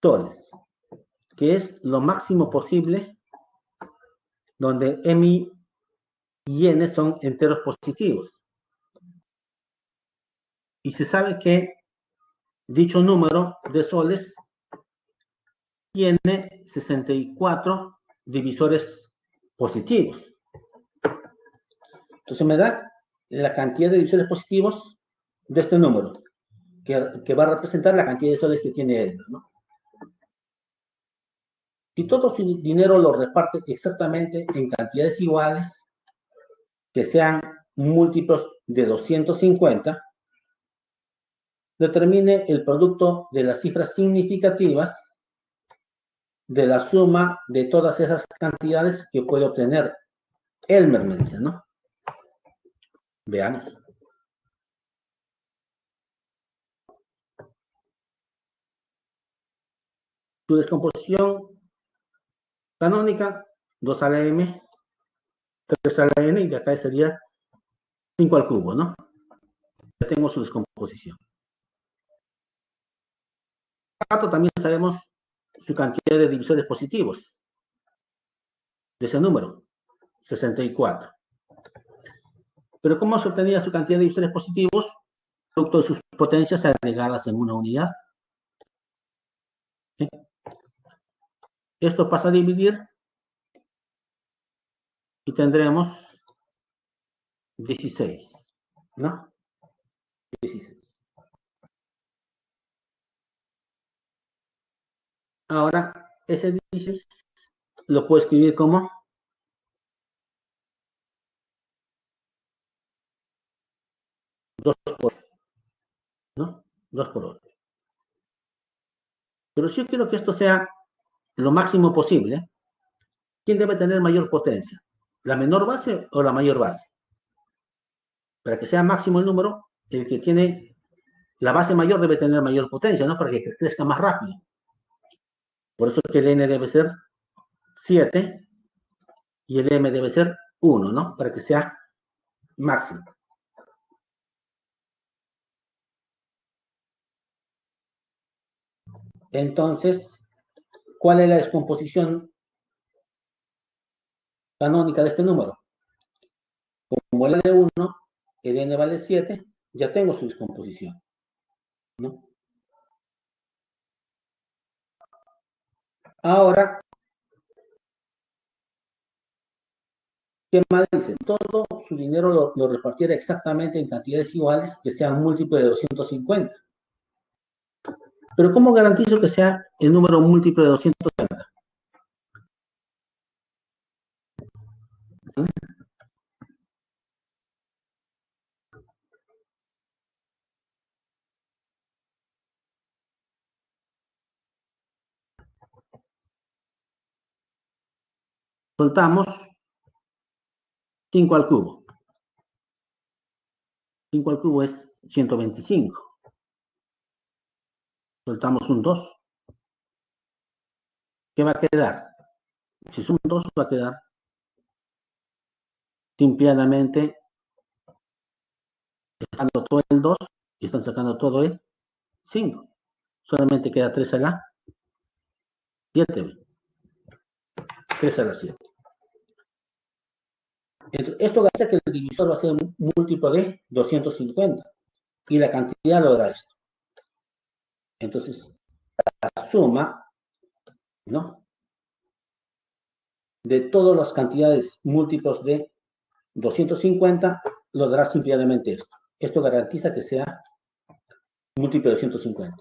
Soles, que es lo máximo posible donde m y n son enteros positivos. Y se sabe que dicho número de soles tiene 64 divisores positivos. Entonces me da la cantidad de divisores positivos de este número, que va a representar la cantidad de soles que tiene él, ¿no? Si todo su dinero lo reparte exactamente en cantidades iguales, que sean múltiplos de 250, determine el producto de las cifras significativas de la suma de todas esas cantidades que puede obtener Elmer, me dice, ¿no? Veamos. Su descomposición canónica, 2 a la m, 3 a la n, y de acá sería 5 al cubo, ¿no? Ya tengo su descomposición. También sabemos su cantidad de divisores positivos de ese número, 64. Pero ¿cómo se obtenía su cantidad de divisores positivos? Producto de sus potencias agregadas en una unidad. ¿Sí? Esto pasa a dividir y tendremos 16, ¿no? 16. Ahora, ese 16 lo puedo escribir como 2 por 8, ¿no? 2 por 8. Pero si yo quiero que esto sea lo máximo posible, ¿quién debe tener mayor potencia? ¿La menor base o la mayor base? Para que sea máximo el número, el que tiene la base mayor debe tener mayor potencia, ¿no? Para que crezca más rápido. Por eso que el n debe ser 7 y el m debe ser 1, ¿no? Para que sea máximo. Entonces, ¿cuál es la descomposición canónica de este número. Como el de 1, el n vale 7, ya tengo su descomposición, ¿no? Ahora, ¿qué más dice? Todo su dinero lo repartiera exactamente en cantidades iguales que sean múltiplos de 250. Pero ¿cómo garantizo que sea el número múltiplo de 250? Soltamos 5 al cubo. 5 al cubo es 125. Soltamos un 2. ¿Qué va a quedar? Si es un 2, va a quedar simplemente sacando todo el 2 y están sacando todo el 5. Solamente queda 3 a la 7. 3 a la 7. Entonces, esto hace que el divisor va a ser un múltiplo de 250 y la cantidad lo da esto. Entonces, la suma, ¿no?, de todas las cantidades múltiplos de 250 lo dará simplemente esto. Esto garantiza que sea múltiplo de 250.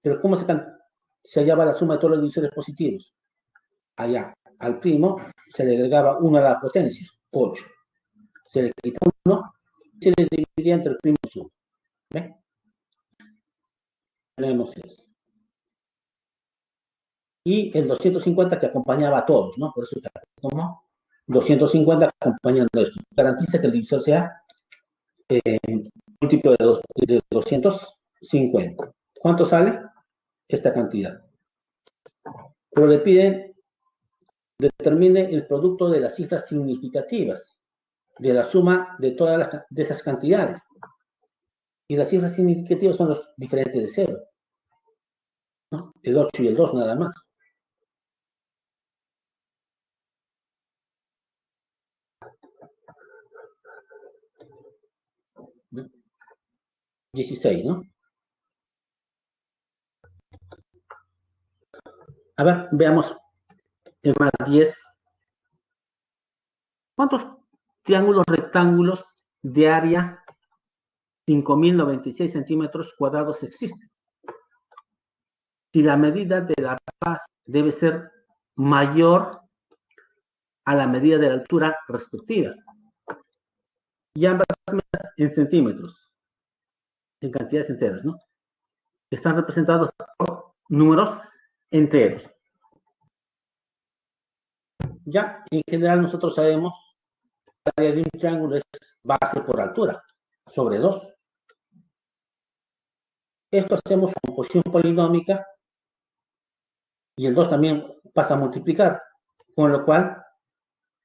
Pero ¿cómo se hallaba la suma de todos los divisores positivos? Allá, al primo se le agregaba 1 a la potencia, 8. Se le quita 1 y se le dividía entre el primo y suma. ¿Ve? Tenemos eso. Y el 250 que acompañaba a todos, ¿no? Por eso como 250 acompañando esto. Garantiza que el divisor sea múltiplo de 250. ¿Cuánto sale? Esta cantidad. Pero le piden determine el producto de las cifras significativas de la suma de todas de esas cantidades. Y las cifras significativas son los diferentes de 0, ¿no? El 8 y el 2 nada más. ¿No? 16, ¿no? A ver, veamos el más 10. ¿Cuántos triángulos rectángulos de área 5.096 centímetros cuadrados existen? Si la medida de la base debe ser mayor a la medida de la altura respectiva. Y ambas en centímetros, en cantidades enteras, ¿no? Están representados por números enteros. Ya, en general nosotros sabemos que el área de un triángulo es base por altura, sobre 2. Esto hacemos con posición polinómica y el 2 también pasa a multiplicar, con lo cual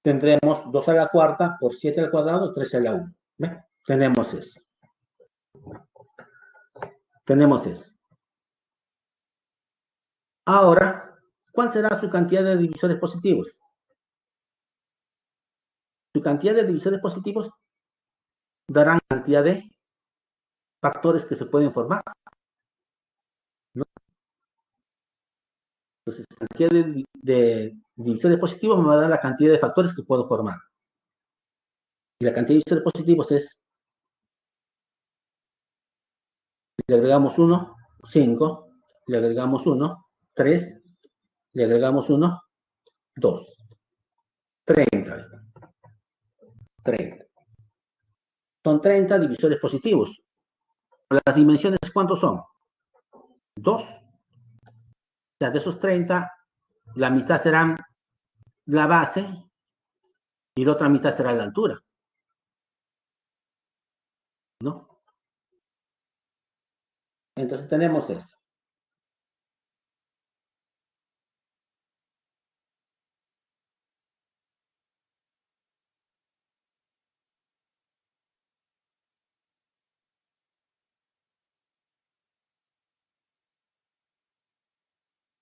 tendremos 2 a la cuarta por 7 al cuadrado, 3 a la 1. ¿Ve? Tenemos eso. Tenemos eso. Ahora, ¿cuál será su cantidad de divisores positivos? Su cantidad de divisores positivos darán cantidad de factores que se pueden formar, ¿no? Entonces, la cantidad de divisores positivos me va a dar la cantidad de factores que puedo formar. Y la cantidad de divisores positivos es, le agregamos 1, 5, le agregamos 1, 3, le agregamos 1, 2, 30. 30. Son 30 divisores positivos. Las dimensiones, ¿cuántos son? 2. O sea, de esos 30, la mitad serán la base y la otra mitad será la altura, ¿no? Entonces tenemos eso.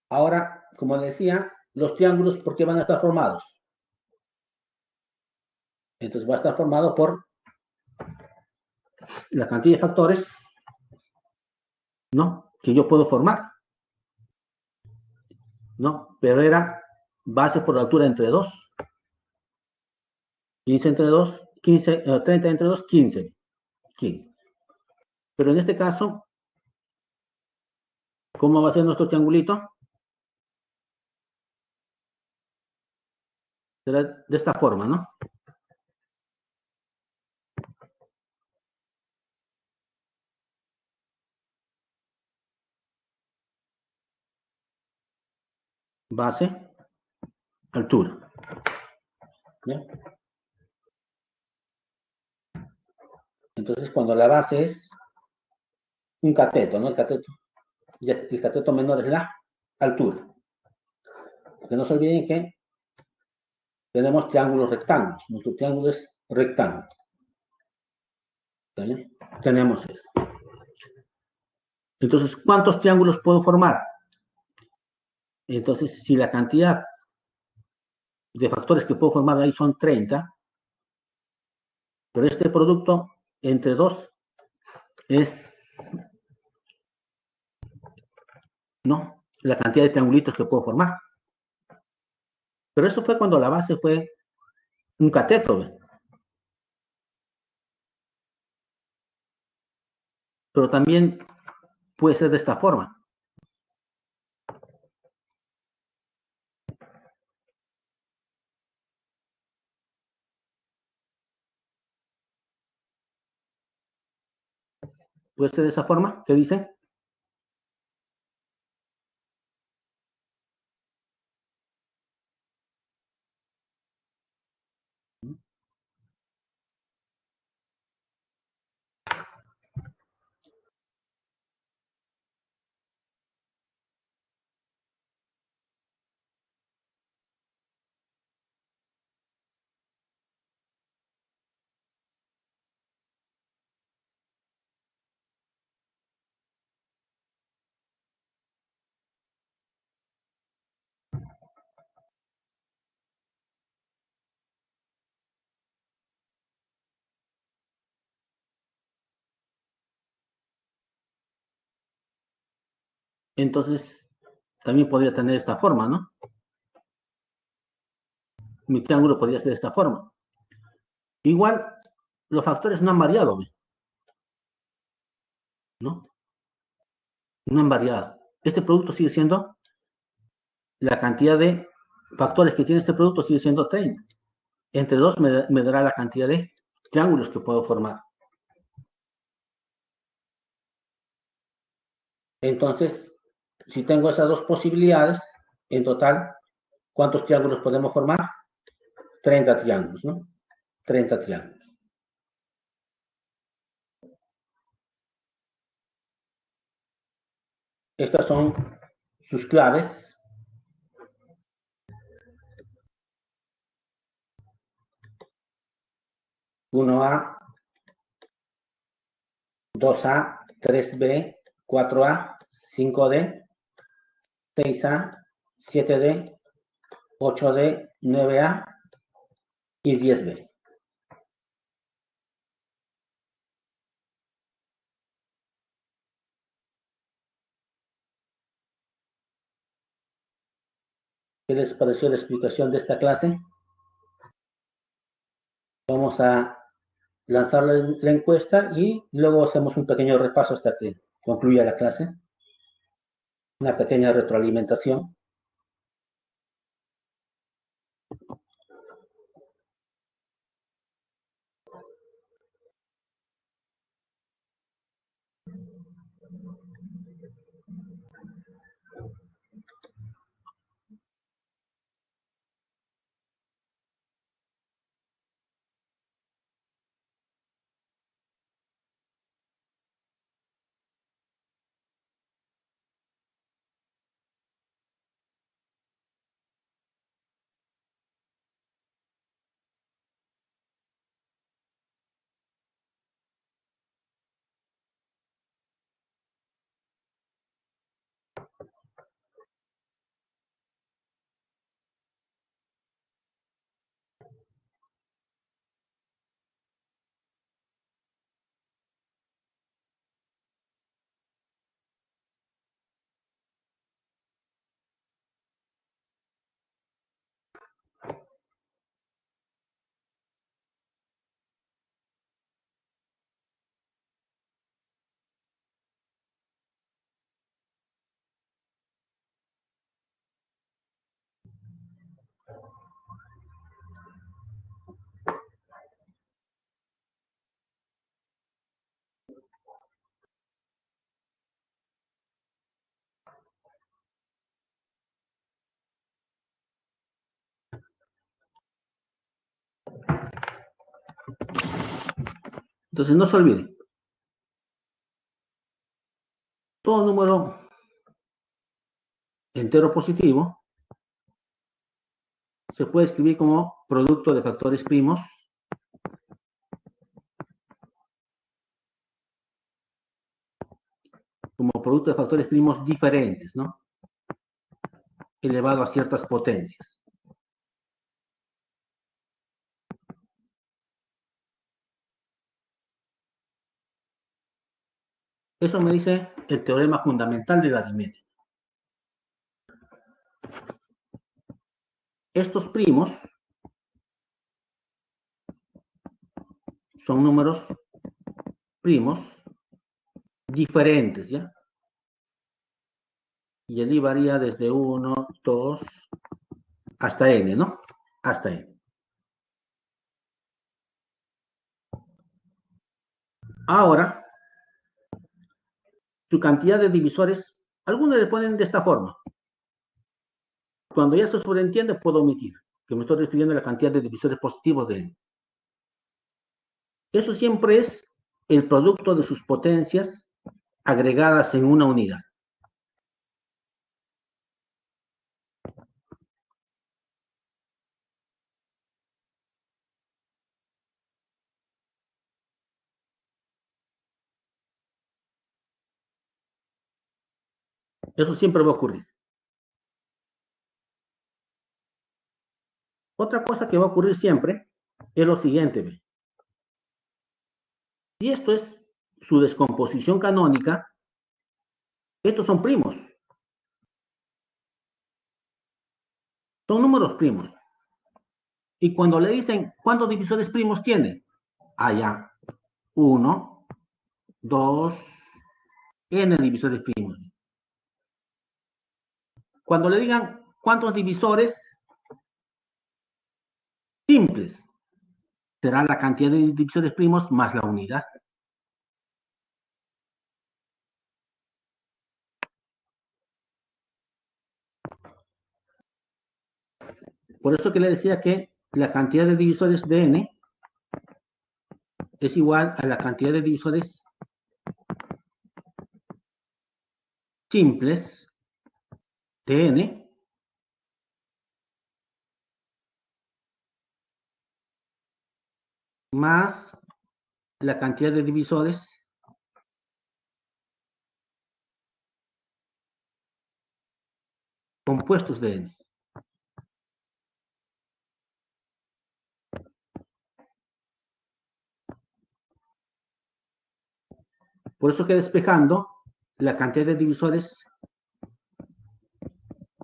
Ahora, como decía, los triángulos, ¿por qué van a estar formados? Entonces va a estar formado por la cantidad de factores, ¿no?, que yo puedo formar, ¿no? Pero era base por altura entre 2, 15 entre 2, 15, 30 entre 2, 15, 15. Pero en este caso, ¿cómo va a ser nuestro triangulito? Será de esta forma, ¿no? Base, altura. ¿Bien? Entonces, cuando la base es un cateto, ¿no? El cateto menor es la altura. Porque no se olviden que tenemos triángulos rectángulos. Nuestro triángulo es rectángulo. ¿Vale? Tenemos eso. Entonces, ¿cuántos triángulos puedo formar? Entonces, si la cantidad de factores que puedo formar ahí son 30, pero este producto entre 2 es, ¿no?, la cantidad de triangulitos que puedo formar. Pero eso fue cuando la base fue un cateto, ¿ve? Pero también puede ser de esta forma. Puede ser de esa forma, ¿qué dicen? Entonces, también podría tener esta forma, ¿no? Mi triángulo podría ser de esta forma. Igual, los factores no han variado, ¿no? No han variado. Este producto sigue siendo, la cantidad de factores que tiene este producto sigue siendo 30. Entre 2 me dará la cantidad de triángulos que puedo formar. Entonces, si tengo esas dos posibilidades, en total, ¿cuántos triángulos podemos formar? 30 triángulos, ¿no? 30 triángulos. Estas son sus claves. Uno a 2A, 3B, 4A, 5D, 6A, 7D, 8D, 9A y 10B. ¿Qué les pareció la explicación de esta clase? Vamos a lanzar la encuesta y luego hacemos un pequeño repaso hasta que concluya la clase. Una pequeña retroalimentación. Entonces, no se olviden. Todo número entero positivo se puede escribir como producto de factores primos diferentes, ¿no? Elevado a ciertas potencias. Eso me dice el teorema fundamental de la aritmética. Estos primos son números primos diferentes, ¿ya? Y el I varía desde 1, 2, hasta n, ¿no? Hasta n. Ahora, su cantidad de divisores, algunos le ponen de esta forma. Cuando ya se sobreentiende, puedo omitir, que me estoy refiriendo a la cantidad de divisores positivos de n. Eso siempre es el producto de sus potencias agregadas en una unidad. Eso siempre va a ocurrir. Otra cosa que va a ocurrir siempre es lo siguiente, ¿ve? Si esto es su descomposición canónica, estos son primos. Son números primos. Y cuando le dicen cuántos divisores primos tiene, ya, 1, 2, n divisores primos. Cuando le digan cuántos divisores simples, será la cantidad de divisores primos más la unidad. Por eso que le decía que la cantidad de divisores de n es igual a la cantidad de divisores simples de n más la cantidad de divisores compuestos de n. Por eso que despejando la cantidad de divisores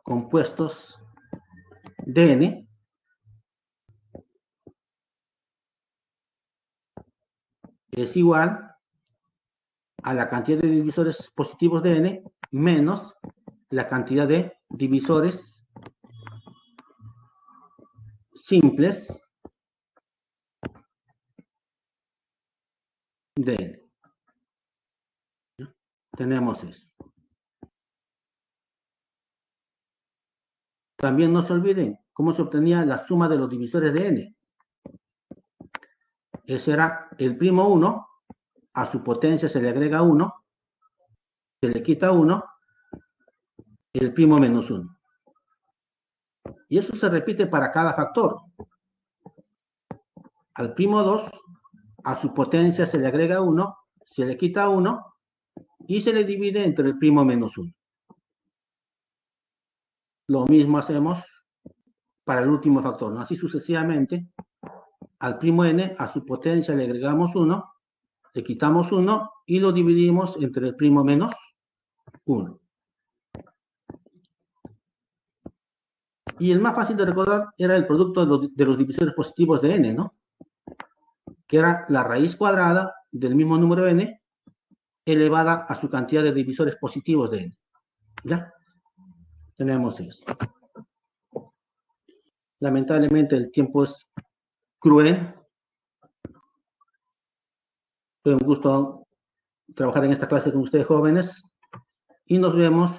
compuestos de n es igual a la cantidad de divisores positivos de n menos la cantidad de divisores simples de n. Tenemos eso. También no se olviden cómo se obtenía la suma de los divisores de n. Ese era el primo 1, a su potencia se le agrega 1, se le quita 1, el primo menos 1. Y eso se repite para cada factor. Al primo 2, a su potencia se le agrega 1, se le quita 1 y se le divide entre el primo menos 1. Lo mismo hacemos para el último factor, ¿no? Así sucesivamente. Al primo n, a su potencia le agregamos 1, le quitamos 1 y lo dividimos entre el primo menos 1. Y el más fácil de recordar era el producto de los divisores positivos de n, ¿no? Que era la raíz cuadrada del mismo número n elevada a su cantidad de divisores positivos de n. ¿Ya? Tenemos eso. Lamentablemente el tiempo es cruel. Fue un gusto trabajar en esta clase con ustedes jóvenes y nos vemos